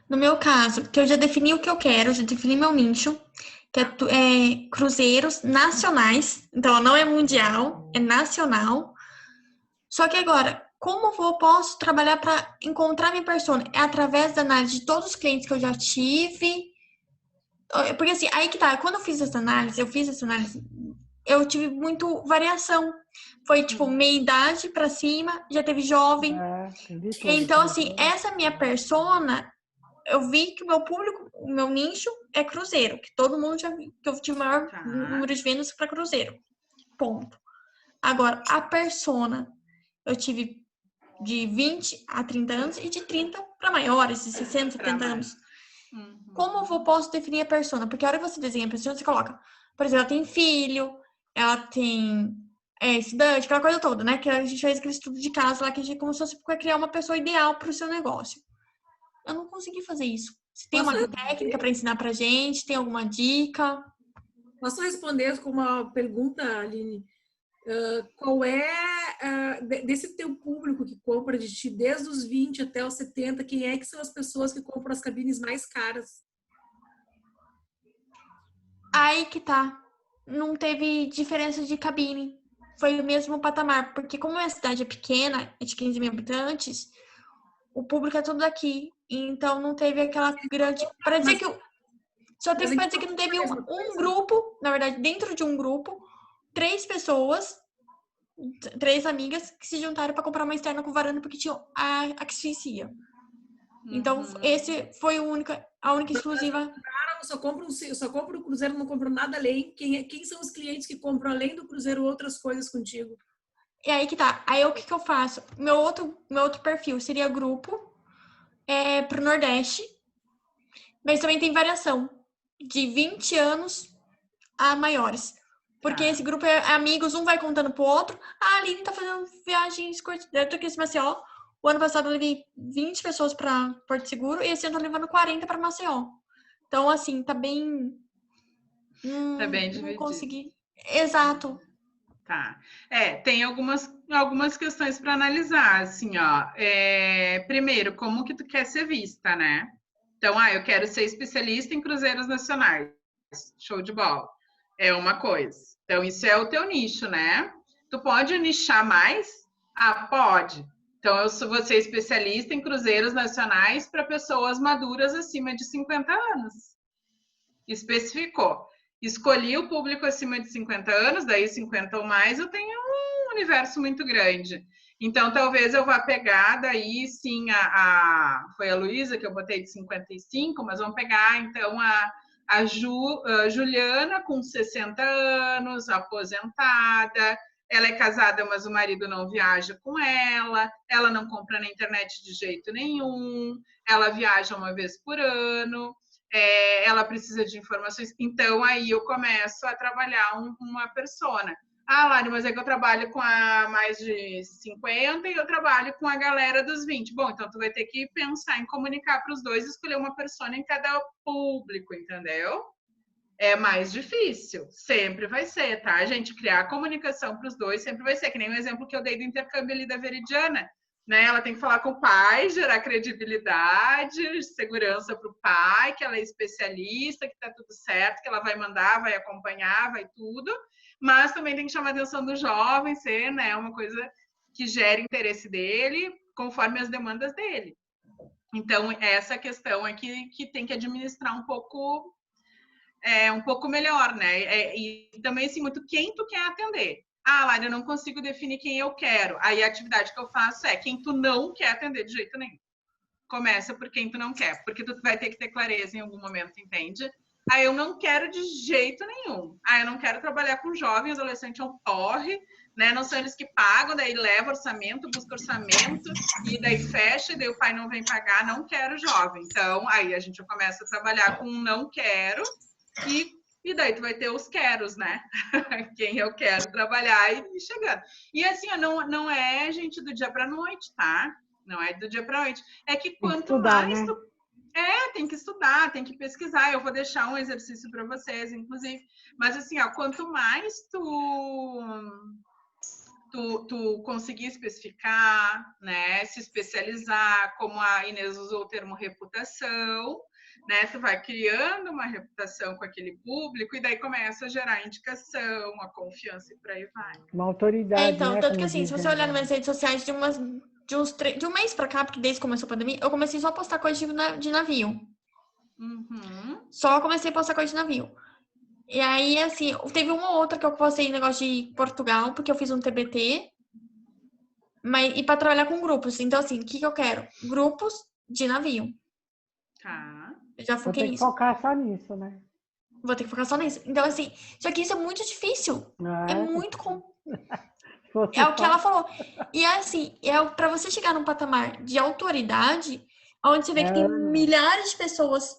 No meu caso, que eu já defini o que eu quero, já defini meu nicho, que é cruzeiros nacionais, então não é mundial, é nacional. Só que agora, como eu posso trabalhar para encontrar minha persona? É através da análise de todos os clientes que eu já tive. Porque assim, aí que tá, quando eu fiz essa análise, eu tive muito variação. Foi tipo meia idade para cima, já teve jovem. Então, assim, essa minha persona, eu vi que o meu público, o meu nicho é cruzeiro, que todo mundo já viu, que eu tive o maior número de vendas para cruzeiro. Ponto. Agora, a persona, eu tive de 20 a 30 anos e de 30 para maiores, de 60, 70 anos. Como eu posso definir a persona? Porque a hora que você desenha a persona, você coloca, por exemplo, ela tem filho, ela tem estudante, aquela coisa toda, né? Que a gente fez aquele estudo de caso lá, que a gente como se fosse para criar uma pessoa ideal para o seu negócio. Eu não consegui fazer isso. Você tem uma técnica para ensinar pra gente? Tem alguma dica? Posso responder com uma pergunta, Aline? Qual desse teu público que compra de ti desde os 20 até os 70, quem é que são as pessoas que compram as cabines mais caras? Aí que tá. Não teve diferença de cabine. Foi o mesmo patamar. Porque como a cidade é pequena, é de 15 mil habitantes, o público é todo daqui. Então não teve aquela grande... Para dizer que só teve para dizer que não teve um grupo, na verdade, dentro de um grupo, 3 pessoas, 3 amigas que se juntaram para comprar uma externa com varanda porque tinham a asfixia. Então, esse foi a única exclusiva. Só compra o cruzeiro, não compra nada além. Quem são os clientes que compram além do cruzeiro outras coisas contigo? E aí que tá. Aí o que eu faço? Meu outro perfil seria grupo pro Nordeste. Mas também tem variação. De 20 anos a maiores. Porque esse grupo é amigos, um vai contando pro outro. A Aline tá fazendo viagens curtas. Eu tô aqui em Maceió. O ano passado eu levei 20 pessoas pra Porto Seguro e esse ano eu tô levando 40 pra Maceió. Então, assim, tá bem... Tá bem não dividido. consegui. Exato. Tá. Tem algumas questões para analisar, assim, ó. Primeiro, como que tu quer ser vista, né? Então, eu quero ser especialista em cruzeiros nacionais. Show de bola. É uma coisa. Então, isso é o teu nicho, né? Tu pode nichar mais? Pode. Então, vou ser especialista em cruzeiros nacionais para pessoas maduras acima de 50 anos. Especificou. Escolhi o público acima de 50 anos, daí 50 ou mais, eu tenho um universo muito grande. Então, talvez eu vá pegar, daí sim, foi a Luísa que eu botei de 55, mas vamos pegar, então, a Juliana, com 60 anos, aposentada. Ela é casada, mas o marido não viaja com ela não compra na internet de jeito nenhum, ela viaja uma vez por ano. Ela precisa de informações, então aí eu começo a trabalhar uma persona. Lari, mas é que eu trabalho com a mais de 50 e eu trabalho com a galera dos 20. Bom, então tu vai ter que pensar em comunicar para os dois e escolher uma persona em cada público, entendeu? É mais difícil, sempre vai ser, tá, gente? Criar comunicação para os dois sempre vai ser, que nem o exemplo que eu dei do intercâmbio ali da Veridiana. Né? Ela tem que falar com o pai, gerar credibilidade, segurança para o pai, que ela é especialista, que está tudo certo, que ela vai mandar, vai acompanhar, vai tudo. Mas também tem que chamar a atenção do jovem, ser, né, uma coisa que gere interesse dele, conforme as demandas dele. Então, essa questão é que tem que administrar um pouco melhor, né? E também, assim, muito quem tu quer atender. Lari, eu não consigo definir quem eu quero. Aí a atividade que eu faço é quem tu não quer atender de jeito nenhum. Começa por quem tu não quer, porque tu vai ter que ter clareza em algum momento, entende? Eu não quero de jeito nenhum. Eu não quero trabalhar com jovem, adolescente é um porre, né? Não são eles que pagam, daí leva orçamento, busca orçamento, e daí fecha, e daí o pai não vem pagar, não quero jovem. Então, aí a gente começa a trabalhar com não quero, e daí tu vai ter os queros, né? Quem eu quero trabalhar e chegando. E assim, não é, gente, do dia para noite, tá? Não é do dia para noite. É que quanto estudar, mais né? tu... tem que estudar, tem que pesquisar. Eu vou deixar um exercício para vocês, inclusive. Mas assim, quanto mais tu conseguir especificar, né? Se especializar, como a Inês usou o termo reputação, né? Tu vai criando uma reputação com aquele público e daí começa a gerar indicação, a confiança e por aí vai. Uma autoridade, Então, né? tanto Como que assim, se você olhar nas minhas redes sociais de um mês pra cá, porque desde que começou a pandemia, eu comecei só a postar coisa de navio. Uhum. Só comecei a postar coisa de navio. E aí, assim, teve uma ou outra que eu postei negócio de Portugal, porque eu fiz um TBT. E pra trabalhar com grupos. Então, assim, o que eu quero? Grupos de navio. Tá. Eu já Vou foquei ter que nisso. focar só nisso, né? Vou ter que focar só nisso. Então, assim, só que isso é muito difícil. É muito Se É o que ela falou. E assim, pra você chegar num patamar de autoridade, onde você vê que tem milhares de pessoas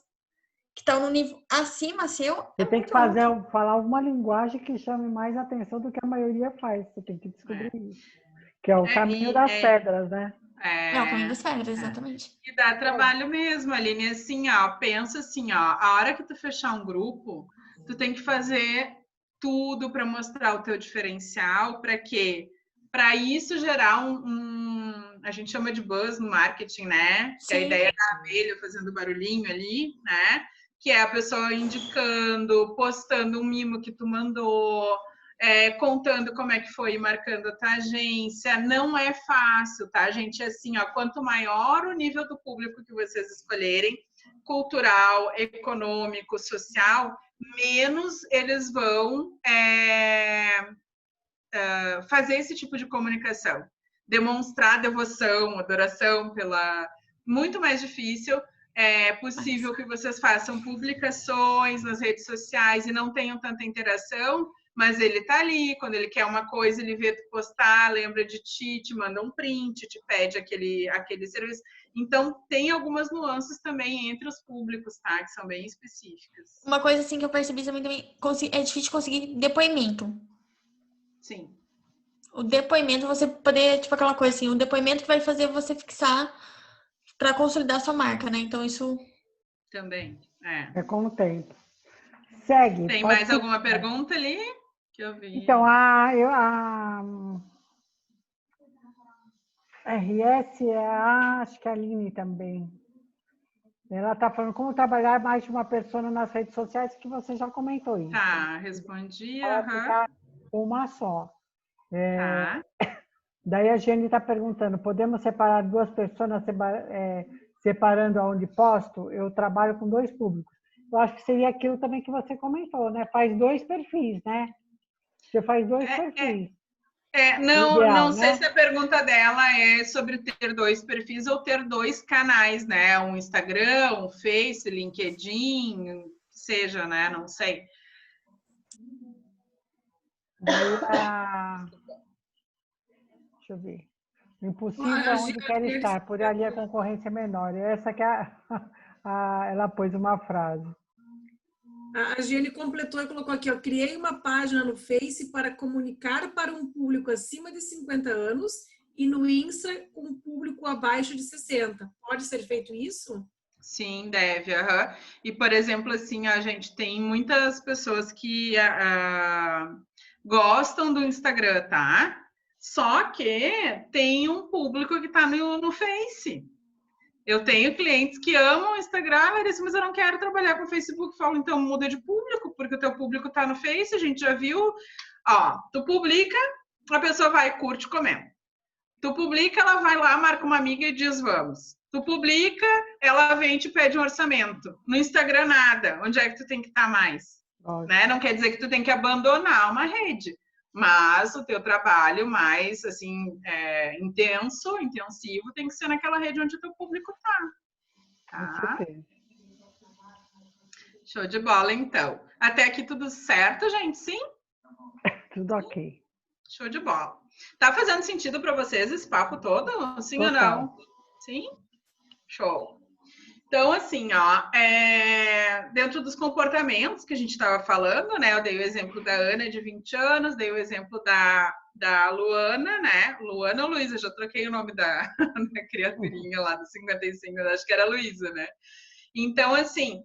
que estão no nível acima seu, Você tem que falar uma linguagem que chame mais atenção do que a maioria faz. Você tem que descobrir isso. Que é o caminho das pedras, né? É o caminho das pedras, exatamente. E dá trabalho mesmo, Aline. Assim, pensa assim, a hora que tu fechar um grupo, tu tem que fazer tudo para mostrar o teu diferencial, para quê? Para isso gerar a gente chama de buzz no marketing, né? Que é a ideia da abelha fazendo barulhinho ali, né? Que é a pessoa indicando, postando um mimo que tu mandou, contando como é que foi, marcando a tua agência. Não é fácil, tá, gente? Assim, quanto maior o nível do público que vocês escolherem, cultural, econômico, social, menos eles vão fazer esse tipo de comunicação. Demonstrar devoção, adoração muito mais difícil. É possível que vocês façam publicações nas redes sociais e não tenham tanta interação, mas ele tá ali, quando ele quer uma coisa, ele vê tu postar, lembra de ti, te manda um print, te pede aquele serviço. Então, tem algumas nuances também entre os públicos, tá? Que são bem específicas. Uma coisa assim que eu percebi também, é difícil conseguir depoimento. Sim. O depoimento, você poder, tipo aquela coisa assim, o depoimento que vai fazer você fixar para consolidar sua marca, né? Então, isso... Também, É com o tempo. Segue. Tem pode mais seguir. alguma pergunta ali? Que eu vi. Então, a RS acho que a Aline também. Ela está falando como trabalhar mais de uma pessoa nas redes sociais, que você já comentou isso. Tá, respondi. Para ficar uma só. Tá. Daí a Jenny está perguntando, podemos separar duas pessoas separando aonde posto? Eu trabalho com 2 públicos. Eu acho que seria aquilo também que você comentou, né? Faz 2 perfis, né? Você faz 2 perfis. Não, Ideal, não sei né? se a pergunta dela é sobre ter 2 perfis ou ter 2 canais, né? Um Instagram, um Face, LinkedIn, seja, né? Não sei. Daí, deixa eu ver. Impossível é onde quer estar, por ali a concorrência é menor. Essa que ela pôs uma frase. A Giane completou e colocou aqui, ó, criei uma página no Face para comunicar para um público acima de 50 anos e no Insta com um público abaixo de 60. Pode ser feito isso? Sim, deve. E, por exemplo, assim, a gente tem muitas pessoas que gostam do Instagram, tá? Só que tem um público que está no Face. Eu tenho clientes que amam o Instagram, mas eu não quero trabalhar com o Facebook. Falo, então muda de público, porque o teu público está no Face, a gente já viu. Ó, tu publica, a pessoa vai, curte, comenta. Tu publica, ela vai lá, marca uma amiga e diz vamos. Tu publica, ela vem e te pede um orçamento. No Instagram, nada. Onde é que tu tem que estar mais? Né? Não quer dizer que tu tem que abandonar uma rede, mas o teu trabalho mais assim intensivo tem que ser naquela rede onde o teu público tá. Show de bola, então. Até aqui tudo certo, gente? Sim? Tudo ok. Show de bola. Tá fazendo sentido para vocês esse papo todo? Sim ou não? Sim? Show. Então, assim, ó, dentro dos comportamentos que a gente estava falando, né? Eu dei o exemplo da Ana, de 20 anos, dei o exemplo da Luana, né? Luana ou Luísa? Já troquei o nome da criaturinha lá do 55, acho que era Luísa, né? Então, assim,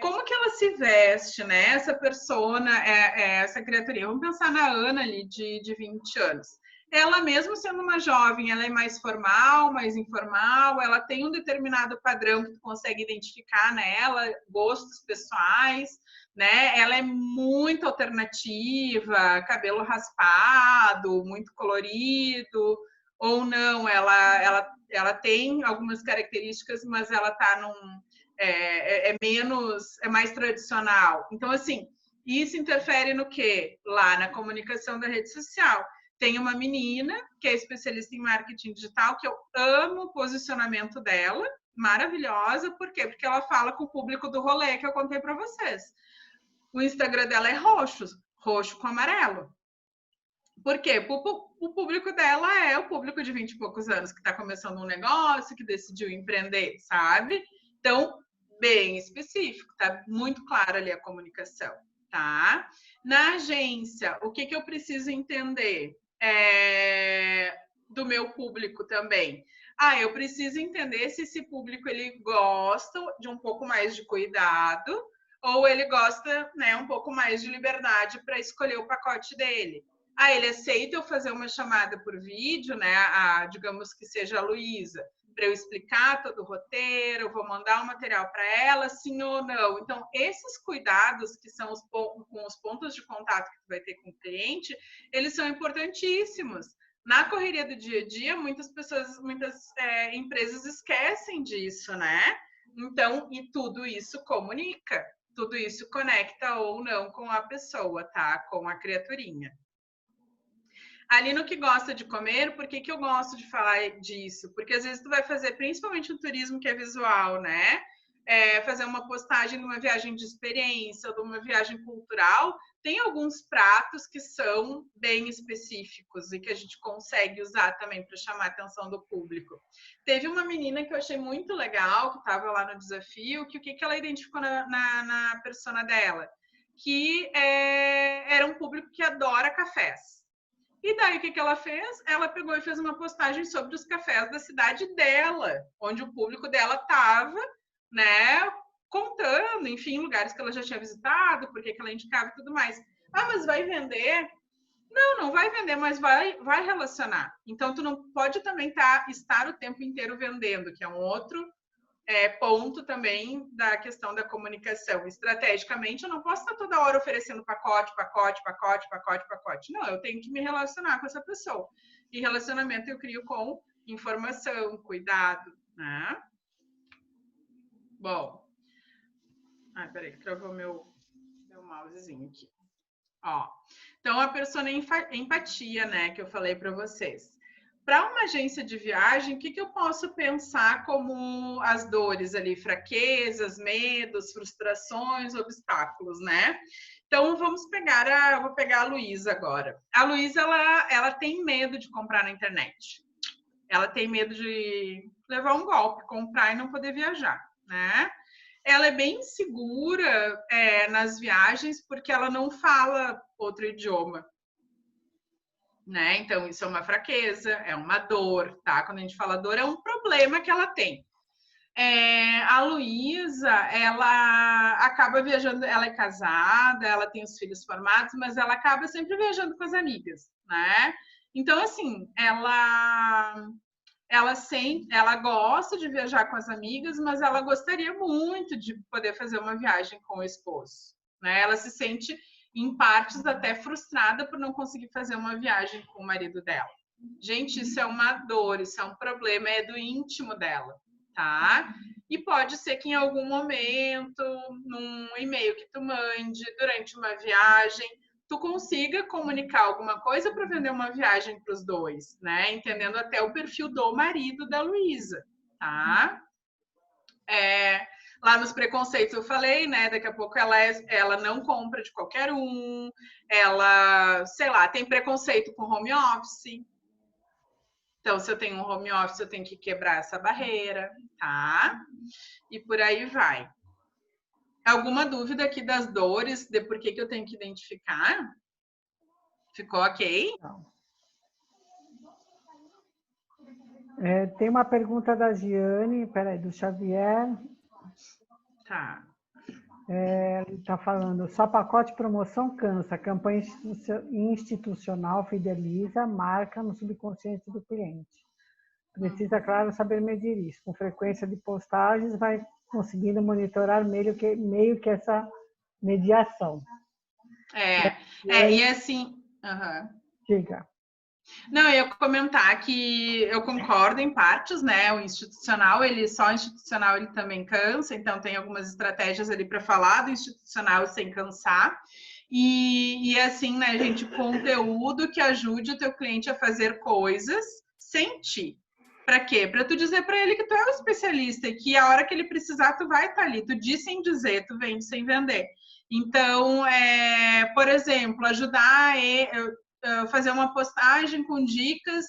como que ela se veste, né? Essa persona, essa criaturinha. Vamos pensar na Ana ali, de 20 anos. Ela, mesmo sendo uma jovem, ela é mais formal, mais informal, ela tem um determinado padrão que tu consegue identificar nela, gostos pessoais, né? Ela é muito alternativa, cabelo raspado, muito colorido, ou não, ela tem algumas características, mas ela tá é mais tradicional. Então, assim, isso interfere no quê? Lá na comunicação da rede social. Tem uma menina que é especialista em marketing digital, que eu amo o posicionamento dela, maravilhosa. Por quê? Porque ela fala com o público do rolê que eu contei para vocês. O Instagram dela é roxo com amarelo. Por quê? O público dela é o público de 20 e poucos anos, que está começando um negócio, que decidiu empreender, sabe? Então, bem específico, tá muito claro ali a comunicação, tá? Na agência, o que eu preciso entender? Do meu público também. Eu preciso entender se esse público ele gosta de um pouco mais de cuidado ou ele gosta, né, um pouco mais de liberdade para escolher o pacote dele. Ele aceita eu fazer uma chamada por vídeo, né? Digamos que seja a Luísa, para eu explicar todo o roteiro, eu vou mandar o material para ela, sim ou não. Então, esses cuidados que são com os pontos de contato que tu vai ter com o cliente, eles são importantíssimos. Na correria do dia a dia, muitas empresas esquecem disso, né? Então, e tudo isso comunica, tudo isso conecta ou não com a pessoa, tá? Com a criaturinha. Ali no que gosta de comer, por que eu gosto de falar disso? Porque às vezes tu vai fazer, principalmente o turismo que é visual, né? fazer uma postagem de uma viagem de experiência, ou de uma viagem cultural, tem alguns pratos que são bem específicos e que a gente consegue usar também para chamar a atenção do público. Teve uma menina que eu achei muito legal, que estava lá no desafio, que o que ela identificou na persona dela? Que era um público que adora cafés. E daí, o que ela fez? Ela pegou e fez uma postagem sobre os cafés da cidade dela, onde o público dela estava, né, contando, enfim, lugares que ela já tinha visitado, porque que ela indicava e tudo mais. Ah, mas vai vender? Não vai vender, mas vai relacionar. Então, tu não pode também estar o tempo inteiro vendendo, que é um outro ponto também da questão da comunicação. Estrategicamente, eu não posso estar toda hora oferecendo pacote. Não, eu tenho que me relacionar com essa pessoa. E relacionamento eu crio com informação, cuidado, né? Bom. Ai, peraí, que travou meu mousezinho aqui. Ó. Então, a persona empatia, né, que eu falei para vocês. Para uma agência de viagem, o que eu posso pensar como as dores ali, fraquezas, medos, frustrações, obstáculos, né? Então, vou pegar a Luísa agora. A Luísa, ela tem medo de comprar na internet. Ela tem medo de levar um golpe, comprar e não poder viajar, né? Ela é bem insegura nas viagens porque ela não fala outro idioma. Né? Então, isso é uma fraqueza, é uma dor, tá? Quando a gente fala dor, é um problema que ela tem. A Luísa, ela acaba viajando, ela é casada, ela tem os filhos formados, mas ela acaba sempre viajando com as amigas, né? Então, assim, ela gosta de viajar com as amigas, mas ela gostaria muito de poder fazer uma viagem com o esposo, né? Ela se sente em partes até frustrada por não conseguir fazer uma viagem com o marido dela. Gente, isso é uma dor, isso é um problema, é do íntimo dela, tá? E pode ser que em algum momento, num e-mail que tu mande, durante uma viagem, tu consiga comunicar alguma coisa para vender uma viagem para os dois, né? Entendendo até o perfil do marido da Luísa, tá? Lá nos preconceitos eu falei, né? Daqui a pouco ela não compra de qualquer um, ela, sei lá, tem preconceito com home office. Então, se eu tenho um home office, eu tenho que quebrar essa barreira, tá? E por aí vai. Alguma dúvida aqui das dores, de por que eu tenho que identificar? Ficou ok? Tem uma pergunta da Giane, do Xavier. Tá. Ele está falando, só pacote promoção cansa, campanha institucional fideliza, marca no subconsciente do cliente. Precisa, claro, saber medir isso. Com frequência de postagens, vai conseguindo monitorar meio que essa mediação. E assim... Diga. Não, eu ia comentar que eu concordo em partes, né? O institucional, ele também cansa, então tem algumas estratégias ali para falar do institucional sem cansar. E assim, né, gente, conteúdo que ajude o teu cliente a fazer coisas sem ti. Para quê? Para tu dizer para ele que tu é o especialista e que a hora que ele precisar, tu vai estar ali. Tu diz sem dizer, tu vende sem vender. Então, por exemplo, ajudar fazer uma postagem com dicas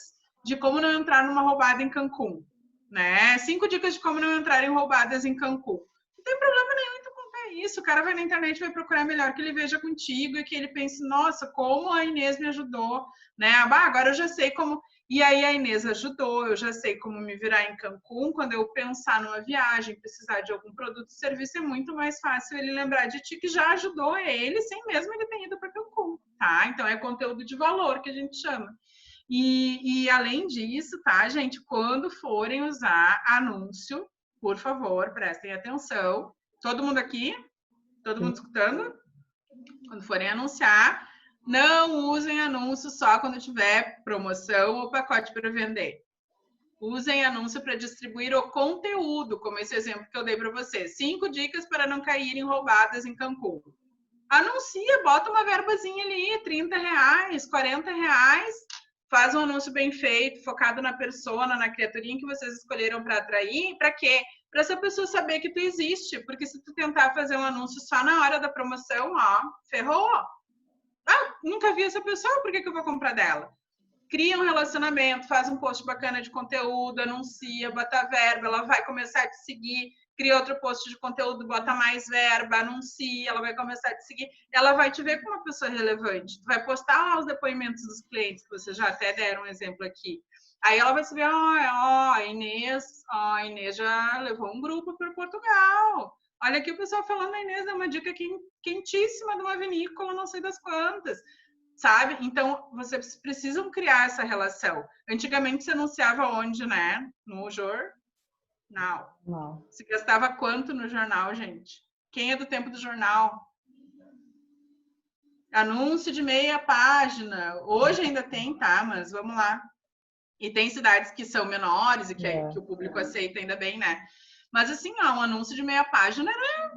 de como não entrar numa roubada em Cancún, né? 5 dicas de como não entrar em roubadas em Cancún. Não tem problema nenhum em tu contar isso. O cara vai na internet, vai procurar melhor que ele veja contigo e que ele pense, nossa, como a Inês me ajudou, né? Agora eu já sei como... E aí a Inês ajudou, eu já sei como me virar em Cancún. Quando eu pensar numa viagem, precisar de algum produto ou serviço, é muito mais fácil ele lembrar de ti que já ajudou ele, sem mesmo ele ter ido para Cancún, tá? Então é conteúdo de valor que a gente chama. E além disso, tá, gente? Quando forem usar anúncio, por favor, prestem atenção. Todo mundo aqui? Todo mundo escutando? Quando forem anunciar, não usem anúncio só quando tiver promoção ou pacote para vender. Usem anúncio para distribuir o conteúdo, como esse exemplo que eu dei para vocês. 5 dicas para não caírem roubadas em Cancún. Anuncia, bota uma verbazinha ali, R$30, R$40, faz um anúncio bem feito, focado na persona, na criaturinha que vocês escolheram para atrair. Para quê? para essa pessoa saber que tu existe. Porque se tu tentar fazer um anúncio só na hora da promoção, ó, ferrou. Ah, nunca vi essa pessoa, por que eu vou comprar dela? Cria um relacionamento, faz um post bacana de conteúdo, anuncia, bota verba, ela vai começar a te seguir, cria outro post de conteúdo, bota mais verba, anuncia, ela vai começar a te seguir, ela vai te ver como uma pessoa relevante. Tu vai postar lá os depoimentos dos clientes, que vocês já até deram um exemplo aqui. Aí ela vai saber, a Inês já levou um grupo para Portugal. Olha aqui o pessoal falando, a Inês dá uma dica quentíssima de uma vinícola, não sei das quantas. Sabe? Então, vocês precisam criar essa relação. Antigamente, se anunciava onde, né? No jornal. Não. Se gastava quanto no jornal, gente? Quem é do tempo do jornal? Anúncio de meia página. Hoje ainda tem, tá? Mas vamos lá. E tem cidades que são menores e que o público aceita ainda bem, né? Mas assim, um anúncio de meia página era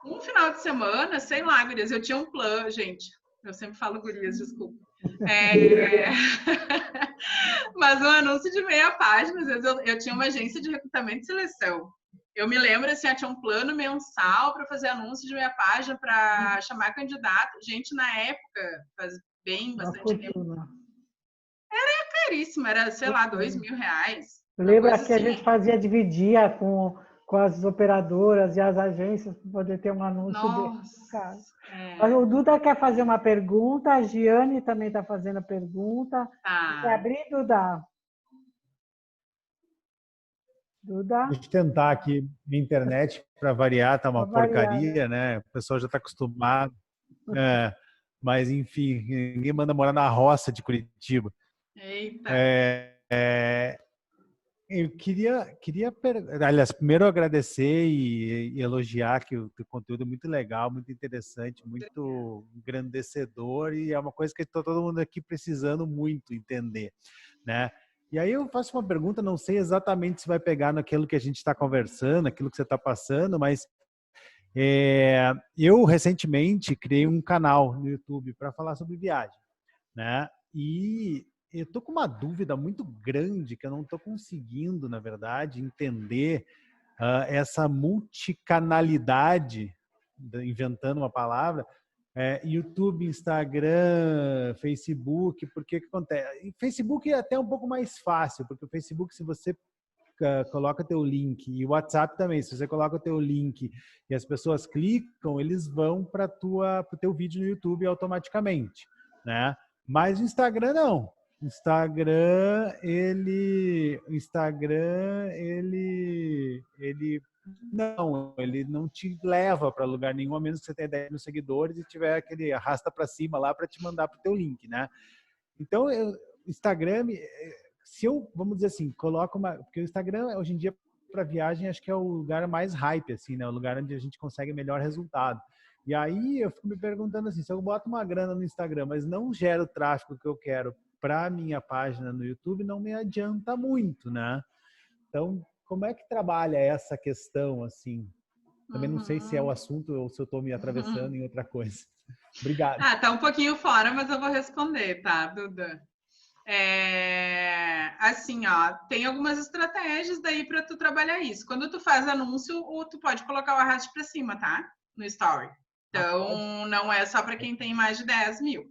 um final de semana, sei lá, gurias. Eu tinha um plano, gente. Eu sempre falo gurias, desculpa. Mas um anúncio de meia página, às vezes eu tinha uma agência de recrutamento e seleção. Eu me lembro, assim, eu tinha um plano mensal para fazer anúncio de meia página para chamar candidato. Gente, na época, faz bastante tempo. Era caríssimo, era, sei lá, R$2.000. Lembra que assim. A gente dividia com as operadoras e as agências para poder ter um anúncio desse, cara. Mas o Duda quer fazer uma pergunta, a Giane também está fazendo a pergunta. Quer abrir, Duda? Duda? Deixa eu tentar aqui na internet, para variar, tá uma porcaria, né? O pessoal já está acostumado. Mas, enfim, ninguém manda morar na roça de Curitiba. Eita! Eu queria aliás, primeiro agradecer e elogiar que o teu conteúdo é muito legal, muito interessante, muito engrandecedor e é uma coisa que está todo mundo aqui precisando muito entender, né? E aí eu faço uma pergunta, não sei exatamente se vai pegar naquilo que a gente está conversando, aquilo que você está passando, mas eu recentemente criei um canal no YouTube para falar sobre viagem, né? E eu tô com uma dúvida muito grande que eu não tô conseguindo, na verdade, entender essa multicanalidade, inventando uma palavra, YouTube, Instagram, Facebook, porque que acontece? E Facebook é até um pouco mais fácil, porque o Facebook, se você coloca teu link, e o WhatsApp também, se você coloca o teu link e as pessoas clicam, eles vão para o teu vídeo no YouTube automaticamente, né? Mas o Instagram não. Instagram, ele não te leva para lugar nenhum, a menos que você tenha 10 mil seguidores e tiver aquele arrasta para cima lá para te mandar para o teu link, né? Então, Instagram, se eu, vamos dizer assim, coloco porque o Instagram hoje em dia para viagem acho que é o lugar mais hype, assim, né? O lugar onde a gente consegue melhor resultado. E aí eu fico me perguntando assim, se eu boto uma grana no Instagram, mas não gero o tráfego que eu quero para a minha página no YouTube, não me adianta muito, né? Então, como é que trabalha essa questão, assim? Também não sei se é o assunto ou se eu estou me atravessando em outra coisa. Obrigado. Tá um pouquinho fora, mas eu vou responder, tá, Duda? Assim, ó, tem algumas estratégias daí para tu trabalhar isso. Quando tu faz anúncio, tu pode colocar o arraste para cima, tá? No story. Então, não é só para quem tem mais de 10 mil.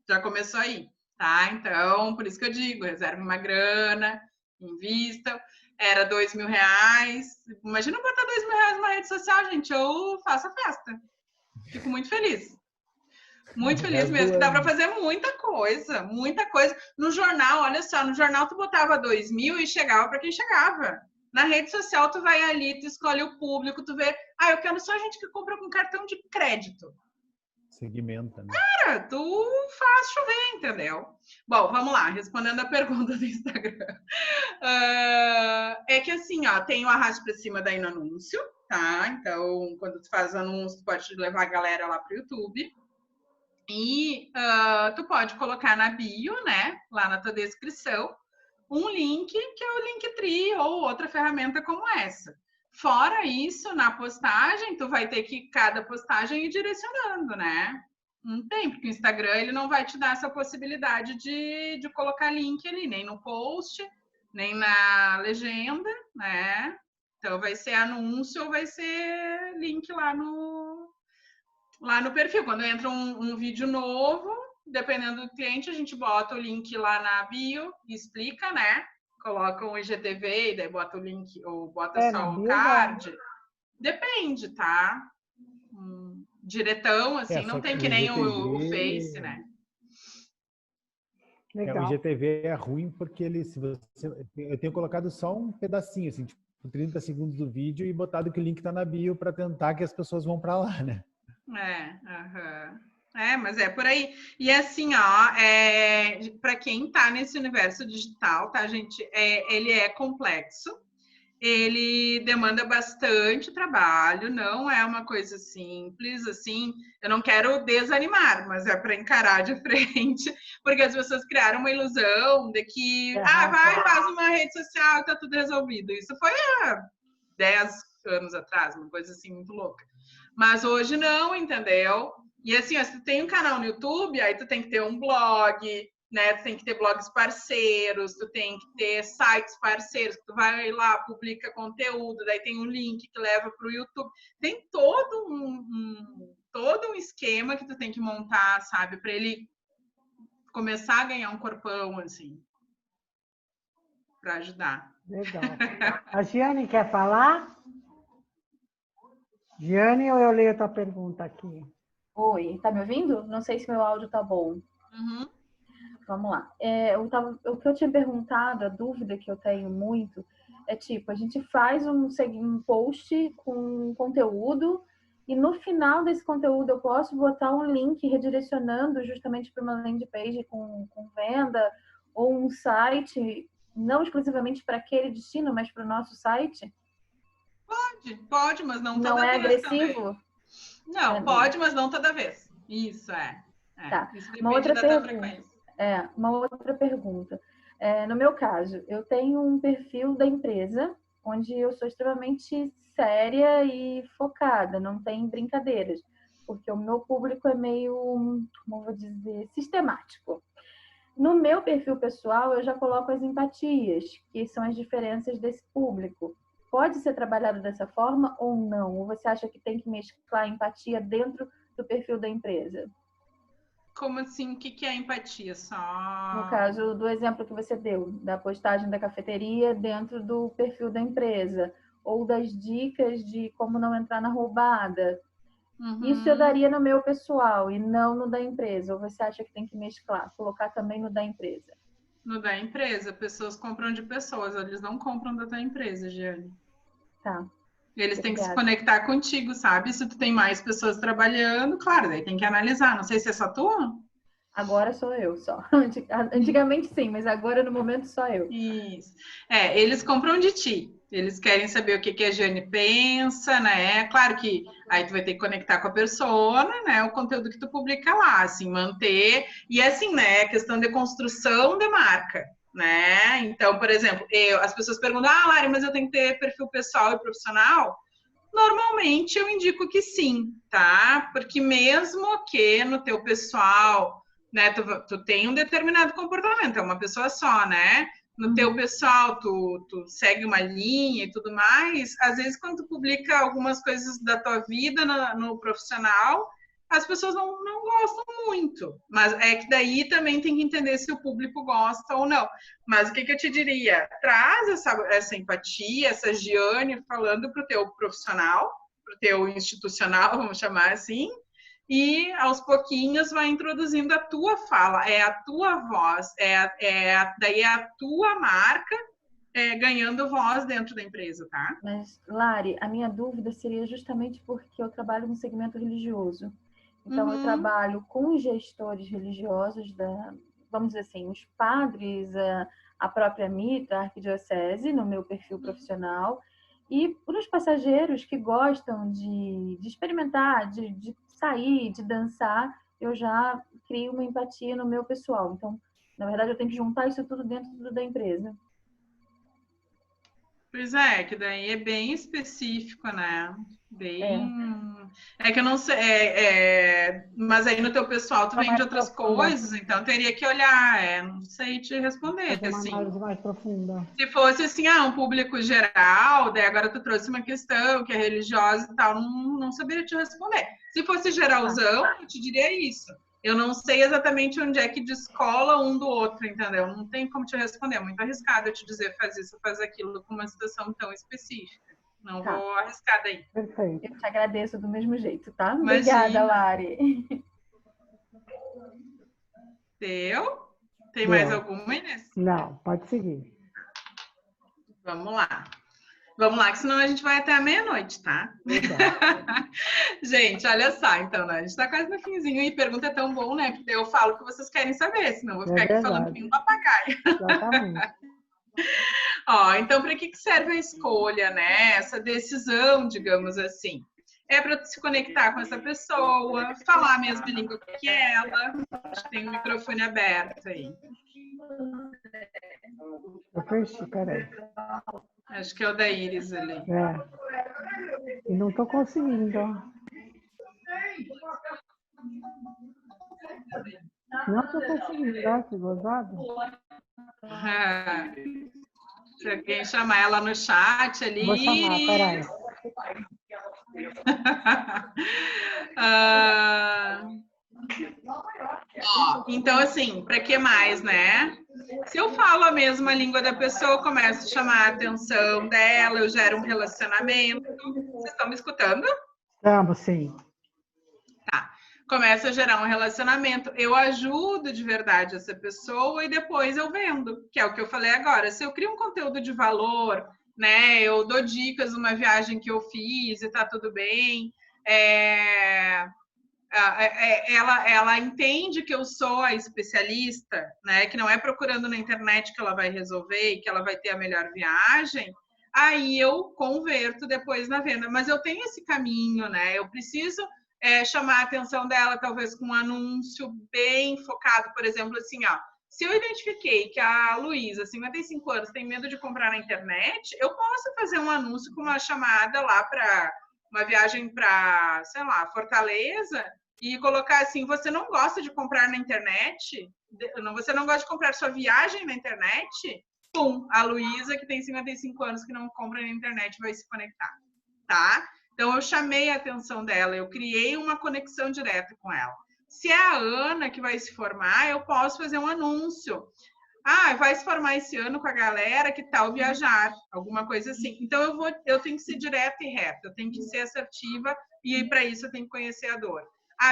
Já começou aí, tá? Então, por isso que eu digo, reserve uma grana, invista. Era R$2.000. Imagina botar R$2.000 numa rede social, gente. Eu faço a festa. Fico muito feliz. Muito feliz mesmo, que dá para fazer muita coisa, muita coisa. No jornal, olha só, no jornal tu botava 2.000 e chegava para quem chegava. Na rede social tu vai ali, tu escolhe o público, tu vê, eu quero só gente que compra com cartão de crédito. Segmenta, né? Cara, tu faz chover, entendeu? Bom, vamos lá, respondendo a pergunta do Instagram. É que assim, ó, tem o arraste para cima daí no anúncio, tá? Então, quando tu faz anúncio, tu pode levar a galera lá pro YouTube. E tu pode colocar na bio, né, lá na tua descrição, um link que é o Linktree ou outra ferramenta como essa. Fora isso, na postagem, tu vai ter que cada postagem ir direcionando, né? Não tem, porque o Instagram ele não vai te dar essa possibilidade de colocar link ali, nem no post, nem na legenda, né? Então vai ser anúncio ou vai ser link lá no perfil. Quando entra um vídeo novo, dependendo do cliente, a gente bota o link lá na bio e explica, né? Coloca um IGTV e daí bota o link ou bota só o card. Depende, tá? Diretão, assim, não tem que nem o Face, né? Legal. O IGTV é ruim porque eu tenho colocado só um pedacinho, assim, tipo 30 segundos do vídeo e botado que o link tá na bio para tentar que as pessoas vão para lá, né? Mas é por aí. E assim, ó, para quem tá nesse universo digital, tá, gente? Ele é complexo. Ele demanda bastante trabalho, não é uma coisa simples, assim, eu não quero desanimar, mas é para encarar de frente, porque as pessoas criaram uma ilusão de que, faz uma rede social e tá tudo resolvido. Isso foi há 10 anos atrás, uma coisa assim muito louca. Mas hoje não, entendeu? E assim, se tu tem um canal no YouTube, aí tu tem que ter um blog, né? Tu tem que ter blogs parceiros, tu tem que ter sites parceiros, tu vai lá, publica conteúdo, daí tem um link que leva para o YouTube. Tem todo um esquema que tu tem que montar, sabe? Para ele começar a ganhar um corpão, assim, para ajudar. Legal. A Giane quer falar? Giane, ou eu leio a tua pergunta aqui? Oi, tá me ouvindo? Não sei se meu áudio tá bom. Uhum. Vamos lá. O que eu tinha perguntado, a dúvida que eu tenho muito, é tipo, a gente faz um post com conteúdo e no final desse conteúdo eu posso botar um link redirecionando justamente para uma landing page com venda ou um site, não exclusivamente para aquele destino, mas para o nosso site? Pode, mas não toda vez. Não é agressivo? Também. Não, pode, mas não toda vez. Isso, Tá. Isso depende da frequência. Uma outra pergunta. No meu caso, eu tenho um perfil da empresa onde eu sou extremamente séria e focada, não tem brincadeiras, porque o meu público é meio, como eu vou dizer, sistemático. No meu perfil pessoal, eu já coloco as empatias, que são as diferenças desse público. Pode ser trabalhado dessa forma ou não? Ou você acha que tem que mesclar a empatia dentro do perfil da empresa? Como assim? O que é empatia? Só... No caso do exemplo que você deu, da postagem da cafeteria dentro do perfil da empresa, ou das dicas de como não entrar na roubada. Uhum. Isso eu daria no meu pessoal e não no da empresa. Ou você acha que tem que mesclar, colocar também no da empresa? No da empresa. Pessoas compram de pessoas, eles não compram da tua empresa, Giane. Tá. Eles têm que se conectar contigo, sabe? Se tu tem mais pessoas trabalhando, claro, daí tem que analisar. Não sei se é só tu? Agora sou eu só. Antigamente sim, mas agora no momento só eu. Isso. Eles compram de ti. Eles querem saber o que a Giane pensa, né? Claro que aí tu vai ter que conectar com a persona, né? O conteúdo que tu publica lá, assim, manter. E assim, né? A questão de construção de marca, né? Então, por exemplo, as pessoas perguntam, Lari, mas eu tenho que ter perfil pessoal e profissional? Normalmente eu indico que sim, tá? Porque mesmo que no teu pessoal, né, tu tem um determinado comportamento, é uma pessoa só, né? No teu pessoal, tu segue uma linha e tudo mais, às vezes quando tu publica algumas coisas da tua vida no profissional, as pessoas não gostam muito. Mas é que daí também tem que entender se o público gosta ou não. Mas o que eu te diria? Traz essa empatia, essa Giane falando para o teu profissional, para o teu institucional, vamos chamar assim, e aos pouquinhos vai introduzindo a tua fala, é a tua voz, daí é a tua marca ganhando voz dentro da empresa, tá? Mas, Lari, a minha dúvida seria justamente porque eu trabalho no segmento religioso. Então, eu trabalho com os gestores religiosos, vamos dizer assim, os padres, a própria mitra, a arquidiocese, no meu perfil profissional, e para os passageiros que gostam de experimentar, de sair, de dançar, eu já crio uma empatia no meu pessoal. Então, na verdade, eu tenho que juntar isso tudo dentro da empresa. Pois é, que daí é bem específico, né? Bem... É que eu não sei... Mas aí no teu pessoal tu vende outras coisas, então teria que olhar. Não sei te responder, Fazer uma assim. análise mais profunda. Se fosse assim, um público geral, daí agora tu trouxe uma questão que é religiosa e tal, não saberia te responder. Se fosse geralzão, eu te diria isso. Eu não sei exatamente onde é que descola um do outro, entendeu? Não tem como te responder. É muito arriscado eu te dizer faz isso, faz aquilo com uma situação tão específica. Não vou arriscar daí. Perfeito. Eu te agradeço do mesmo jeito, tá? Imagina. Obrigada, Lari. Teu? Tem mais alguma, Inês? Não, pode seguir. Vamos lá. Vamos lá, que senão a gente vai até a meia-noite, tá? Gente, olha só, então, né? A gente tá quase no finzinho e pergunta é tão bom, né? Porque eu falo o que vocês querem saber, senão eu vou ficar aqui falando que nem um papagaio. Exatamente. Ó, então, para que serve a escolha, né? Essa decisão, digamos assim. É para se conectar com essa pessoa, falar a mesma língua que ela. Acho que tem o microfone aberto aí. Eu fechei, peraí. Acho que é o da Iris ali. E não tô conseguindo. Não tô conseguindo, ó, que gozado. Se alguém chamar ela no chat ali. Vou chamar, peraí. Então, assim, para que mais, né? Se eu falo a mesma língua da pessoa, eu começo a chamar a atenção dela, eu gero um relacionamento. Vocês estão me escutando? Estamos, sim. Tá. Começa a gerar um relacionamento. Eu ajudo de verdade essa pessoa e depois eu vendo, que é o que eu falei agora. Se eu crio um conteúdo de valor, né? Eu dou dicas de uma viagem que eu fiz e tá tudo bem. Ela entende que eu sou a especialista, né? Que não é procurando na internet que ela vai resolver e que ela vai ter a melhor viagem. Aí eu converto depois na venda. Mas eu tenho esse caminho, né? Eu preciso chamar a atenção dela, talvez com um anúncio bem focado, por exemplo, assim, ó. Se eu identifiquei que a Luísa, 55 anos, tem medo de comprar na internet, eu posso fazer um anúncio com uma chamada lá para uma viagem para, sei lá, Fortaleza e colocar assim, você não gosta de comprar na internet? Você não gosta de comprar sua viagem na internet? Pum, a Luísa, que tem 55 anos, que não compra na internet, vai se conectar, tá? Então, eu chamei a atenção dela, eu criei uma conexão direta com ela. Se é a Ana que vai se formar, eu posso fazer um anúncio. Vai se formar esse ano com a galera, que tal viajar? Alguma coisa assim. Então, eu tenho que ser direta e reta, eu tenho que ser assertiva e, para isso, eu tenho que conhecer a dor.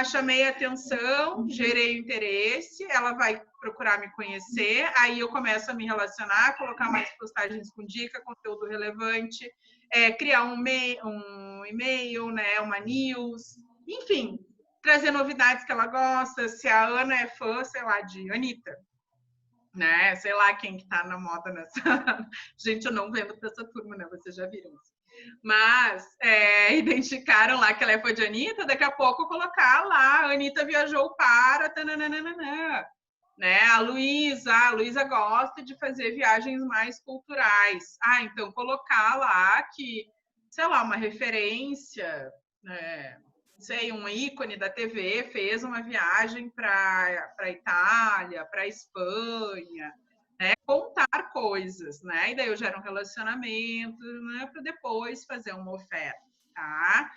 Chamei a atenção, gerei o interesse, ela vai procurar me conhecer, aí eu começo a me relacionar, colocar mais postagens com dica, conteúdo relevante, criar um e-mail, né, uma news, enfim, trazer novidades que ela gosta. Se a Ana é fã, sei lá, de Anitta, né? Sei lá quem que tá na moda nessa... Gente, eu não vendo para essa turma, né? Vocês já viram isso. Mas identificaram lá que ela é fã de Anitta, daqui a pouco colocar lá, a Anitta viajou para... Tananana, né? A Luísa gosta de fazer viagens mais culturais. Então colocar lá que, sei lá, uma referência... um ícone da TV fez uma viagem para a Itália, para a Espanha, né? Contar coisas, né? E daí eu gero um relacionamento, né? Para depois fazer uma oferta, tá?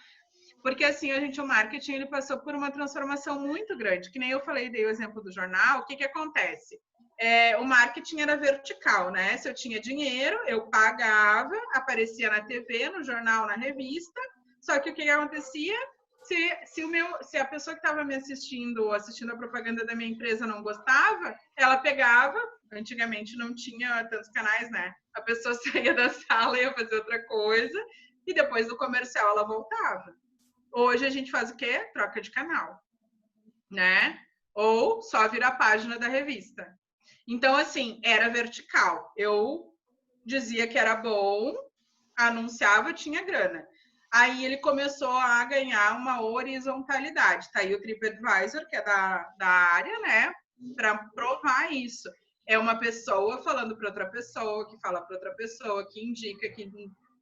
Porque assim, o marketing ele passou por uma transformação muito grande, que nem eu falei, dei o exemplo do jornal. O que acontece? O marketing era vertical, né? Se eu tinha dinheiro, eu pagava, aparecia na TV, no jornal, na revista, só que o que acontecia? Se a pessoa que estava me assistindo a propaganda da minha empresa não gostava, ela pegava, antigamente não tinha tantos canais, né? A pessoa saía da sala e ia fazer outra coisa, e depois do comercial ela voltava. Hoje a gente faz o quê? Troca de canal, né? Ou só vira a página da revista. Então, assim, era vertical. Eu dizia que era bom, anunciava, tinha grana. Aí ele começou a ganhar uma horizontalidade. Tá aí o TripAdvisor, que é da área, né? Para provar isso. É uma pessoa falando para outra pessoa, que fala para outra pessoa, que indica, que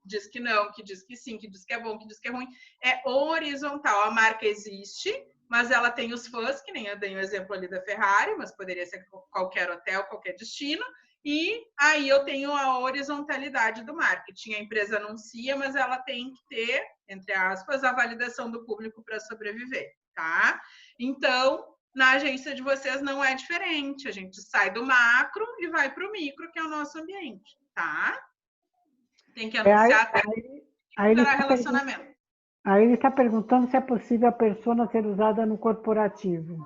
diz que não, que diz que sim, que diz que é bom, que diz que é ruim. É horizontal. A marca existe, mas ela tem os fãs, que nem eu dei o exemplo ali da Ferrari, mas poderia ser qualquer hotel, qualquer destino. E aí eu tenho a horizontalidade do marketing. A empresa anuncia, mas ela tem que ter, entre aspas, a validação do público para sobreviver, tá? Então, na agência de vocês não é diferente. A gente sai do macro e vai para o micro, que é o nosso ambiente, tá? Tem que anunciar até para relacionamento. Aí ele está perguntando se é possível a persona ser usada no corporativo.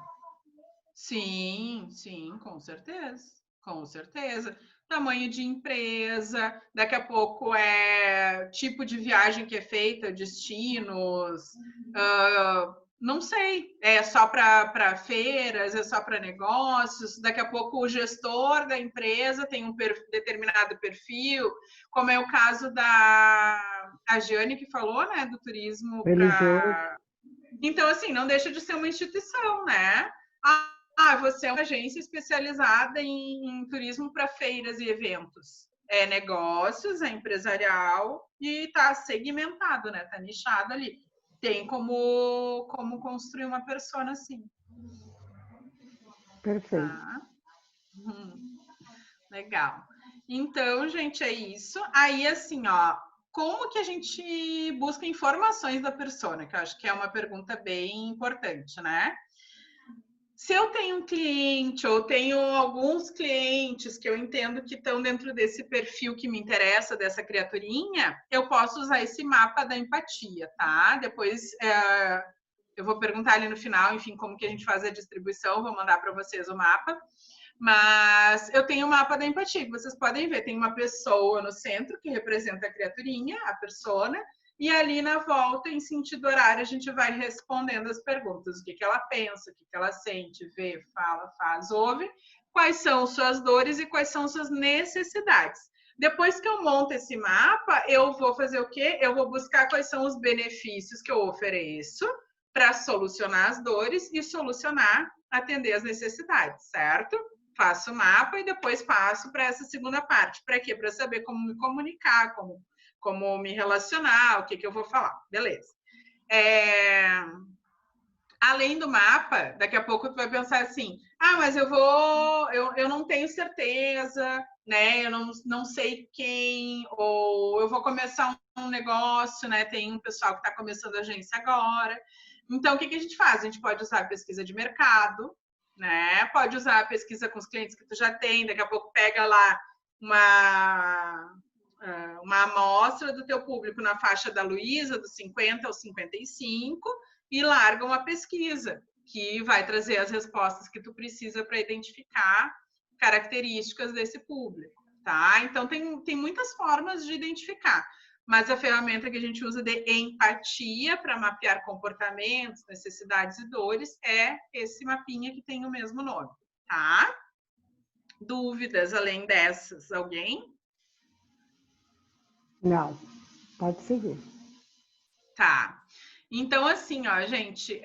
Sim, sim, com certeza. Com certeza. Tamanho de empresa, daqui a pouco é tipo de viagem que é feita, destinos, não sei, é só para feiras, é só para negócios, daqui a pouco o gestor da empresa tem um determinado perfil, como é o caso da Jane que falou, né, do turismo para... Então, assim, não deixa de ser uma instituição, né? Você é uma agência especializada em turismo para feiras e eventos. É negócios, é empresarial e está segmentado, né? Está nichado ali. Tem como construir uma persona assim. Perfeito. Tá? Legal. Então, gente, é isso. Aí, assim, ó, como que a gente busca informações da persona? Que eu acho que é uma pergunta bem importante, né? Se eu tenho um cliente ou tenho alguns clientes que eu entendo que estão dentro desse perfil que me interessa, dessa criaturinha, eu posso usar esse mapa da empatia, tá? Depois eu vou perguntar ali no final, enfim, como que a gente faz a distribuição, vou mandar para vocês o mapa. Mas eu tenho o mapa da empatia, que vocês podem ver, tem uma pessoa no centro que representa a criaturinha, a persona, e ali na volta, em sentido horário, a gente vai respondendo as perguntas. O que ela pensa, o que ela sente, vê, fala, faz, ouve. Quais são suas dores e quais são suas necessidades. Depois que eu monto esse mapa, eu vou fazer o quê? Eu vou buscar quais são os benefícios que eu ofereço para solucionar as dores e solucionar, atender as necessidades, certo? Faço o mapa e depois passo para essa segunda parte. Para quê? Para saber como me comunicar, como me relacionar, o que eu vou falar. Beleza. Além do mapa, daqui a pouco tu vai pensar assim, mas eu não tenho certeza, né? Eu não sei quem, ou eu vou começar um negócio, né? Tem um pessoal que está começando a agência agora. Então, o que a gente faz? A gente pode usar a pesquisa de mercado, né? Pode usar a pesquisa com os clientes que tu já tem, daqui a pouco pega lá uma amostra do teu público na faixa da Luísa, dos 50 aos 55, e larga uma pesquisa que vai trazer as respostas que tu precisa para identificar características desse público, tá? Então, tem muitas formas de identificar, mas a ferramenta que a gente usa de empatia para mapear comportamentos, necessidades e dores é esse mapinha que tem o mesmo nome, tá? Dúvidas além dessas? Alguém? Não, pode seguir. Tá. Então, assim, ó, gente,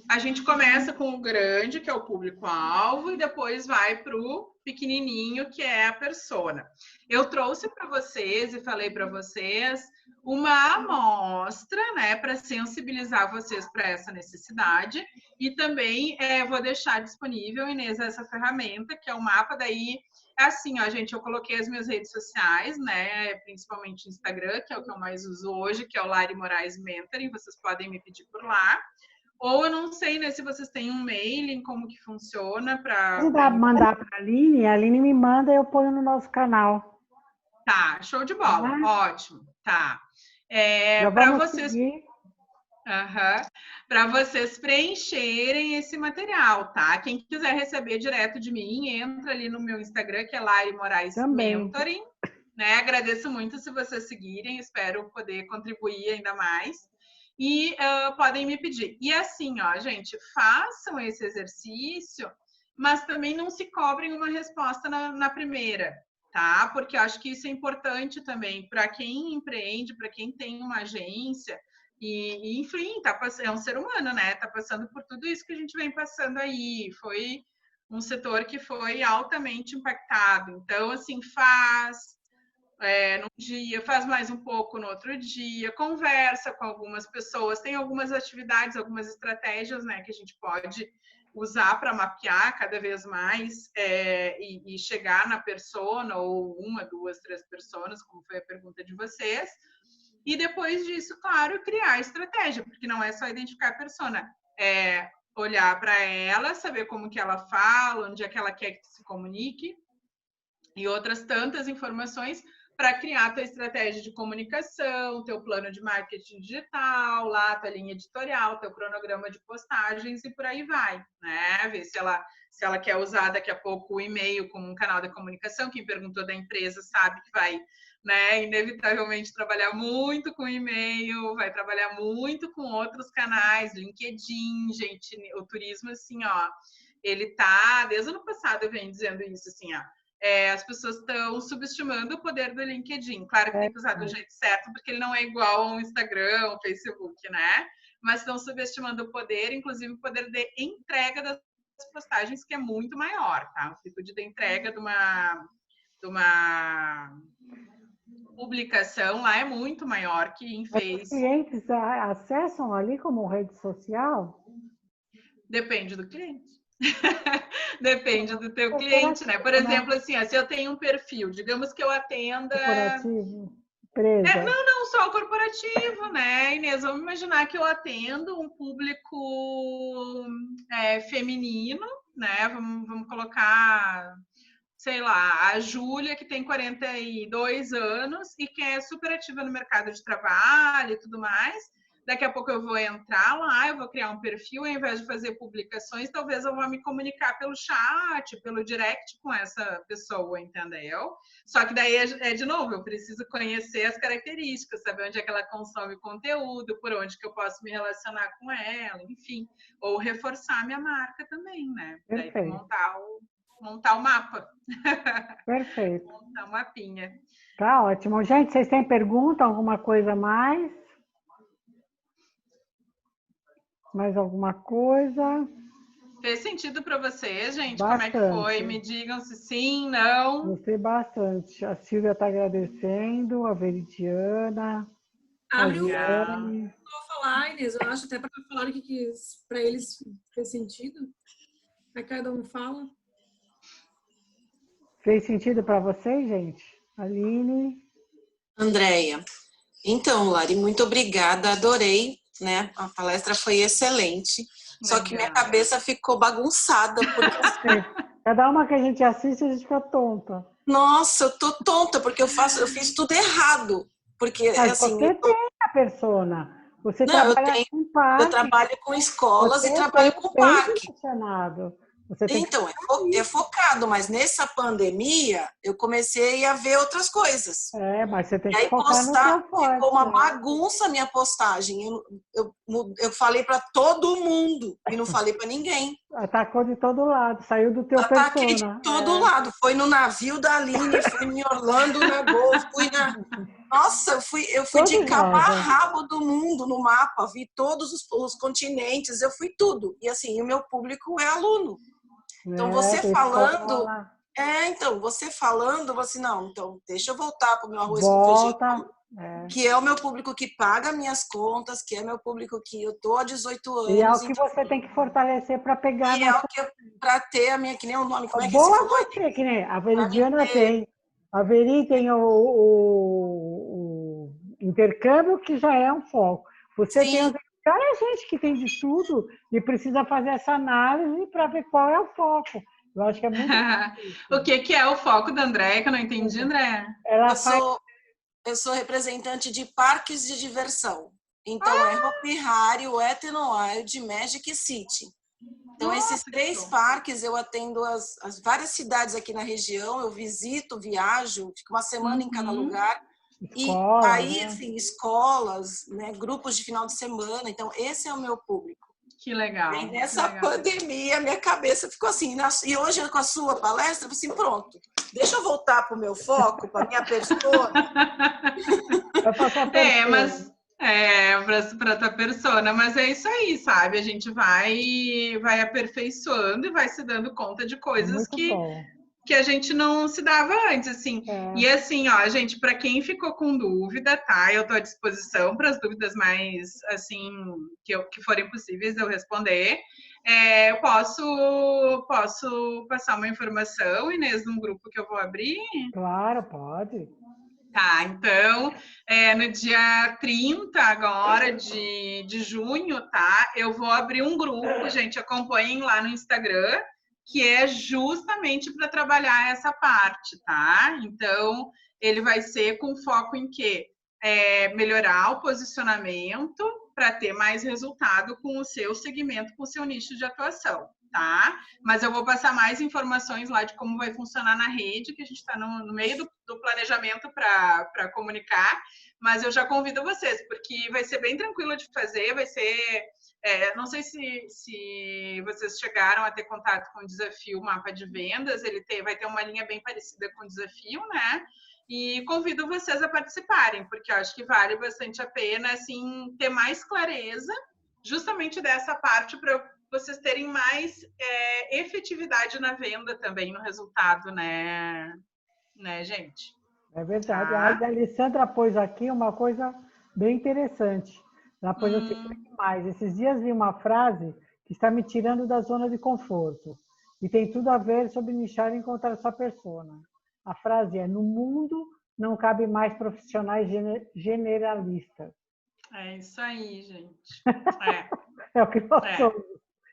a gente começa com o grande, que é o público-alvo, e depois vai para o pequenininho, que é a persona. Eu trouxe para vocês e falei para vocês uma amostra, né, para sensibilizar vocês para essa necessidade, e também vou deixar disponível, Inês, essa ferramenta, que é o mapa. Daí, assim, ó, gente, eu coloquei as minhas redes sociais, né, principalmente o Instagram, que é o que eu mais uso hoje, que é o Lari Moraes Mentoring, vocês podem me pedir por lá. Ou eu não sei, né, se vocês têm um mailing, como que funciona para... Se mandar para a Aline me manda e eu ponho no nosso canal. Tá, show de bola, ótimo, tá. Para vocês... Para vocês preencherem esse material, tá? Quem quiser receber direto de mim, entra ali no meu Instagram, que é Lari Moraes Mentoring, né? Agradeço muito se vocês seguirem, espero poder contribuir ainda mais. E podem me pedir. E assim, ó, gente, façam esse exercício, mas também não se cobrem uma resposta na primeira, tá? Porque eu acho que isso é importante também para quem empreende, para quem tem uma agência. E enfim, é um ser humano, né? Tá passando por tudo isso que a gente vem passando aí. Foi um setor que foi altamente impactado. Então, assim, faz num dia, faz mais um pouco no outro dia, conversa com algumas pessoas, tem algumas atividades, algumas estratégias, né, que a gente pode usar para mapear cada vez mais e chegar na persona, ou 1, 2, 3 personas, como foi a pergunta de vocês. E depois disso, claro, criar a estratégia, porque não é só identificar a persona, é olhar para ela, saber como que ela fala, onde é que ela quer que se comunique, e outras tantas informações para criar a tua estratégia de comunicação, teu plano de marketing digital, lá tua linha editorial, teu cronograma de postagens e por aí vai, né? Ver se ela quer usar daqui a pouco o e-mail como um canal de comunicação. Quem perguntou da empresa sabe que vai, né, inevitavelmente trabalhar muito com e-mail, vai trabalhar muito com outros canais, LinkedIn, gente, o turismo, assim, ó, ele tá, desde o ano passado eu venho dizendo isso, assim, ó, as pessoas estão subestimando o poder do LinkedIn. Claro que tem que usar do jeito certo, porque ele não é igual ao Instagram, ao Facebook, né? Mas estão subestimando o poder, inclusive o poder de entrega das postagens, que é muito maior, tá? O amplitude de entrega de uma publicação lá é muito maior que em Face. Os clientes acessam ali como rede social? Depende do cliente. Depende do teu cliente, né? Por exemplo, assim, se eu tenho um perfil, digamos que eu atenda... Corporativo? Empresa? Não só o corporativo, né, Inês? Vamos imaginar que eu atendo um público feminino, né? Vamos colocar, sei lá, a Júlia, que tem 42 anos e que é super ativa no mercado de trabalho e tudo mais. Daqui a pouco eu vou entrar lá, eu vou criar um perfil, ao invés de fazer publicações, talvez eu vá me comunicar pelo chat, pelo direct com essa pessoa, entendeu? Só que daí, de novo, eu preciso conhecer as características, saber onde é que ela consome conteúdo, por onde que eu posso me relacionar com ela, enfim. Ou reforçar a minha marca também, né? Daí montar o mapa. Perfeito. Montar um mapinha. Tá ótimo. Gente, vocês têm pergunta, alguma coisa a mais? Mais alguma coisa? Fez sentido para vocês, gente? Bastante. Como é que foi? Me digam se sim, não. Gostei bastante. A Silvia está agradecendo, a Veridiana. Abre o vou falar, Inês. Eu acho até para falar o que para eles fez sentido. Aí cada um fala. Fez sentido para vocês, gente? Aline? Andréia. Então, Lari, muito obrigada. Adorei, né? A palestra foi excelente. Só que minha cabeça ficou bagunçada. Porque... Cada uma que a gente assiste, a gente fica tonta. Nossa, eu tô tonta, porque eu fiz tudo errado. Porque, mas assim, você tem a persona. Você trabalha com parque. Eu trabalho com escolas e trabalho com parque. Então, é focado, mas nessa pandemia eu comecei a ver outras coisas. Mas você tem que aí focar no seu forte, ficou uma bagunça a minha postagem. Eu falei para todo mundo e não falei para ninguém. Atacou de todo lado, saiu do teu persona. Ataquei de todo lado. Foi no navio da Aline, fui em Orlando, na Gol, fui na... Nossa, eu fui de cabo a rabo do mundo no mapa, vi todos os continentes, eu fui tudo. E assim, o meu público é aluno. Então, você falando... então, deixa eu voltar para o meu arroz com feijão, que é o meu público que paga minhas contas, que é meu público que eu tô há 18 anos. E é o que você tem que fortalecer para pegar... E para ter a minha, que nem o nome, como é que boa você, que nem a Veridiana tem. A Veri tem o intercâmbio, que já é um foco. Você tem a gente que tem de tudo e precisa fazer essa análise para ver qual é o foco. Eu acho que é muito O que é o foco da Andréia, que eu não entendi, Andréia? Eu sou representante de parques de diversão. Então, é Hopi Hari, Wet n Wild, Magic City. Então, esses 3 parques eu atendo as várias cidades aqui na região, eu visito, viajo, fico uma semana em cada lugar. Escola, e aí, assim, escolas, né, grupos de final de semana. Então, esse é o meu público. Que legal. E nessa pandemia, minha cabeça ficou assim. E hoje, com a sua palestra, eu falei assim, pronto, deixa eu voltar para o meu foco, para a minha persona. Para tua persona, mas é isso aí, sabe? A gente vai aperfeiçoando e vai se dando conta de coisas Muito bom. que a gente não se dava antes, assim. E assim, ó, gente, para quem ficou com dúvida, tá? Eu tô à disposição para as dúvidas mais, assim, que forem possíveis eu responder. Eu posso passar uma informação, Inês, num grupo que eu vou abrir? Claro, pode. Tá, então, no dia 30 agora de junho, tá? Eu vou abrir um grupo, gente, acompanhem lá no Instagram, que é justamente para trabalhar essa parte, tá? Então, ele vai ser com foco em quê? Melhorar o posicionamento para ter mais resultado com o seu segmento, com o seu nicho de atuação, tá? Mas eu vou passar mais informações lá de como vai funcionar na rede, que a gente está no meio do planejamento para comunicar, mas eu já convido vocês, porque vai ser bem tranquilo de fazer, vai ser... não sei se vocês chegaram a ter contato com o Desafio Mapa de Vendas, vai ter uma linha bem parecida com o Desafio, né? E convido vocês a participarem, porque eu acho que vale bastante a pena, assim, ter mais clareza justamente dessa parte para vocês terem mais efetividade na venda também, no resultado, né gente? É verdade. A Alessandra pôs aqui uma coisa bem interessante. Ela pôs assim, mais. Esses dias vi uma frase que está me tirando da zona de conforto. E tem tudo a ver sobre nichar e encontrar sua persona. A frase é: no mundo não cabe mais profissionais generalistas. É isso aí, gente. É o que nós somos,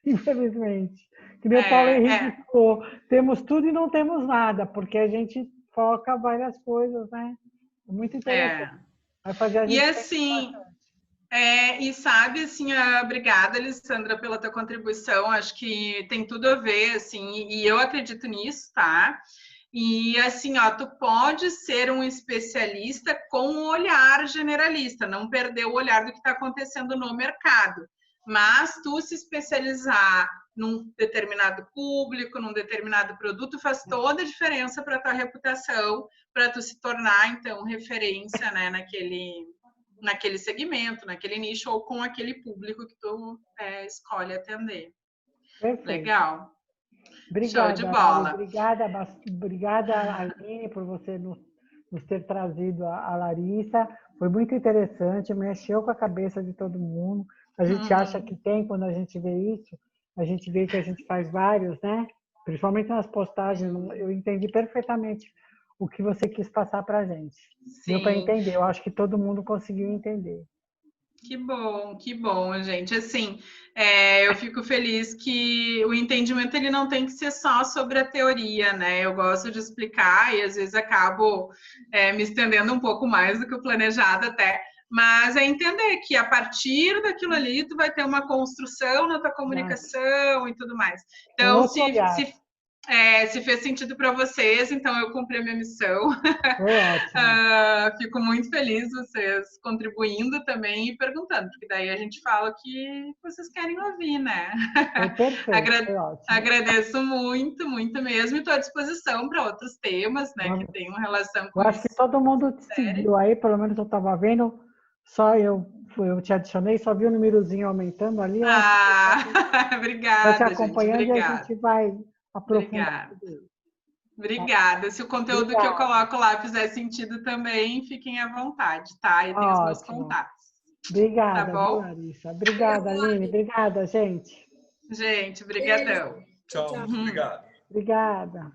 infelizmente. Que nem o Paulo Henrique falou, temos tudo e não temos nada, porque a gente foca várias coisas, né? É muito interessante. Vai fazer a gente assim, e sabe, assim, obrigada, Alessandra, pela tua contribuição. Acho que tem tudo a ver, assim, e eu acredito nisso, tá? E assim, ó, tu pode ser um especialista com um olhar generalista, não perder o olhar do que está acontecendo no mercado. Mas tu se especializar num determinado público, num determinado produto, faz toda a diferença para a tua reputação, para tu se tornar, então, referência, né, naquele segmento, naquele nicho, ou com aquele público que tu escolhe atender. Perfeito. Legal. Obrigada, show de bola. Obrigada, Aline, por você nos ter trazido a Larissa. Foi muito interessante, mexeu com a cabeça de todo mundo. A gente acha que tem, quando a gente vê isso, a gente vê que a gente faz vários, né? Principalmente nas postagens, eu entendi perfeitamente o que você quis passar para a gente. Deu para entender, eu acho que todo mundo conseguiu entender. Que bom, gente. Assim, eu fico feliz que o entendimento ele não tem que ser só sobre a teoria, né? Eu gosto de explicar e às vezes acabo me estendendo um pouco mais do que o planejado até, mas é entender que a partir daquilo ali tu vai ter uma construção na tua comunicação e tudo mais. Então, se fez sentido para vocês, então eu cumpri a minha missão. Fico muito feliz vocês contribuindo também e perguntando, porque daí a gente fala o que vocês querem ouvir, né? Agradeço muito, muito mesmo, e estou à disposição para outros temas, né, que tenham relação com isso. Eu acho que todo mundo te seguiu aí, pelo menos eu estava vendo, só eu te adicionei, só vi o númerozinho aumentando ali. Obrigada, te acompanhando, gente. Obrigada. E a gente vai aprofundar tudo isso. Obrigada. Se o conteúdo que eu coloco lá fizer sentido também, fiquem à vontade, tá? E tem os meus contatos. Obrigada, tá bom? Larissa. Obrigada, Aline. Obrigada, gente. Gente, brigadão. Tchau. Obrigado. Obrigada.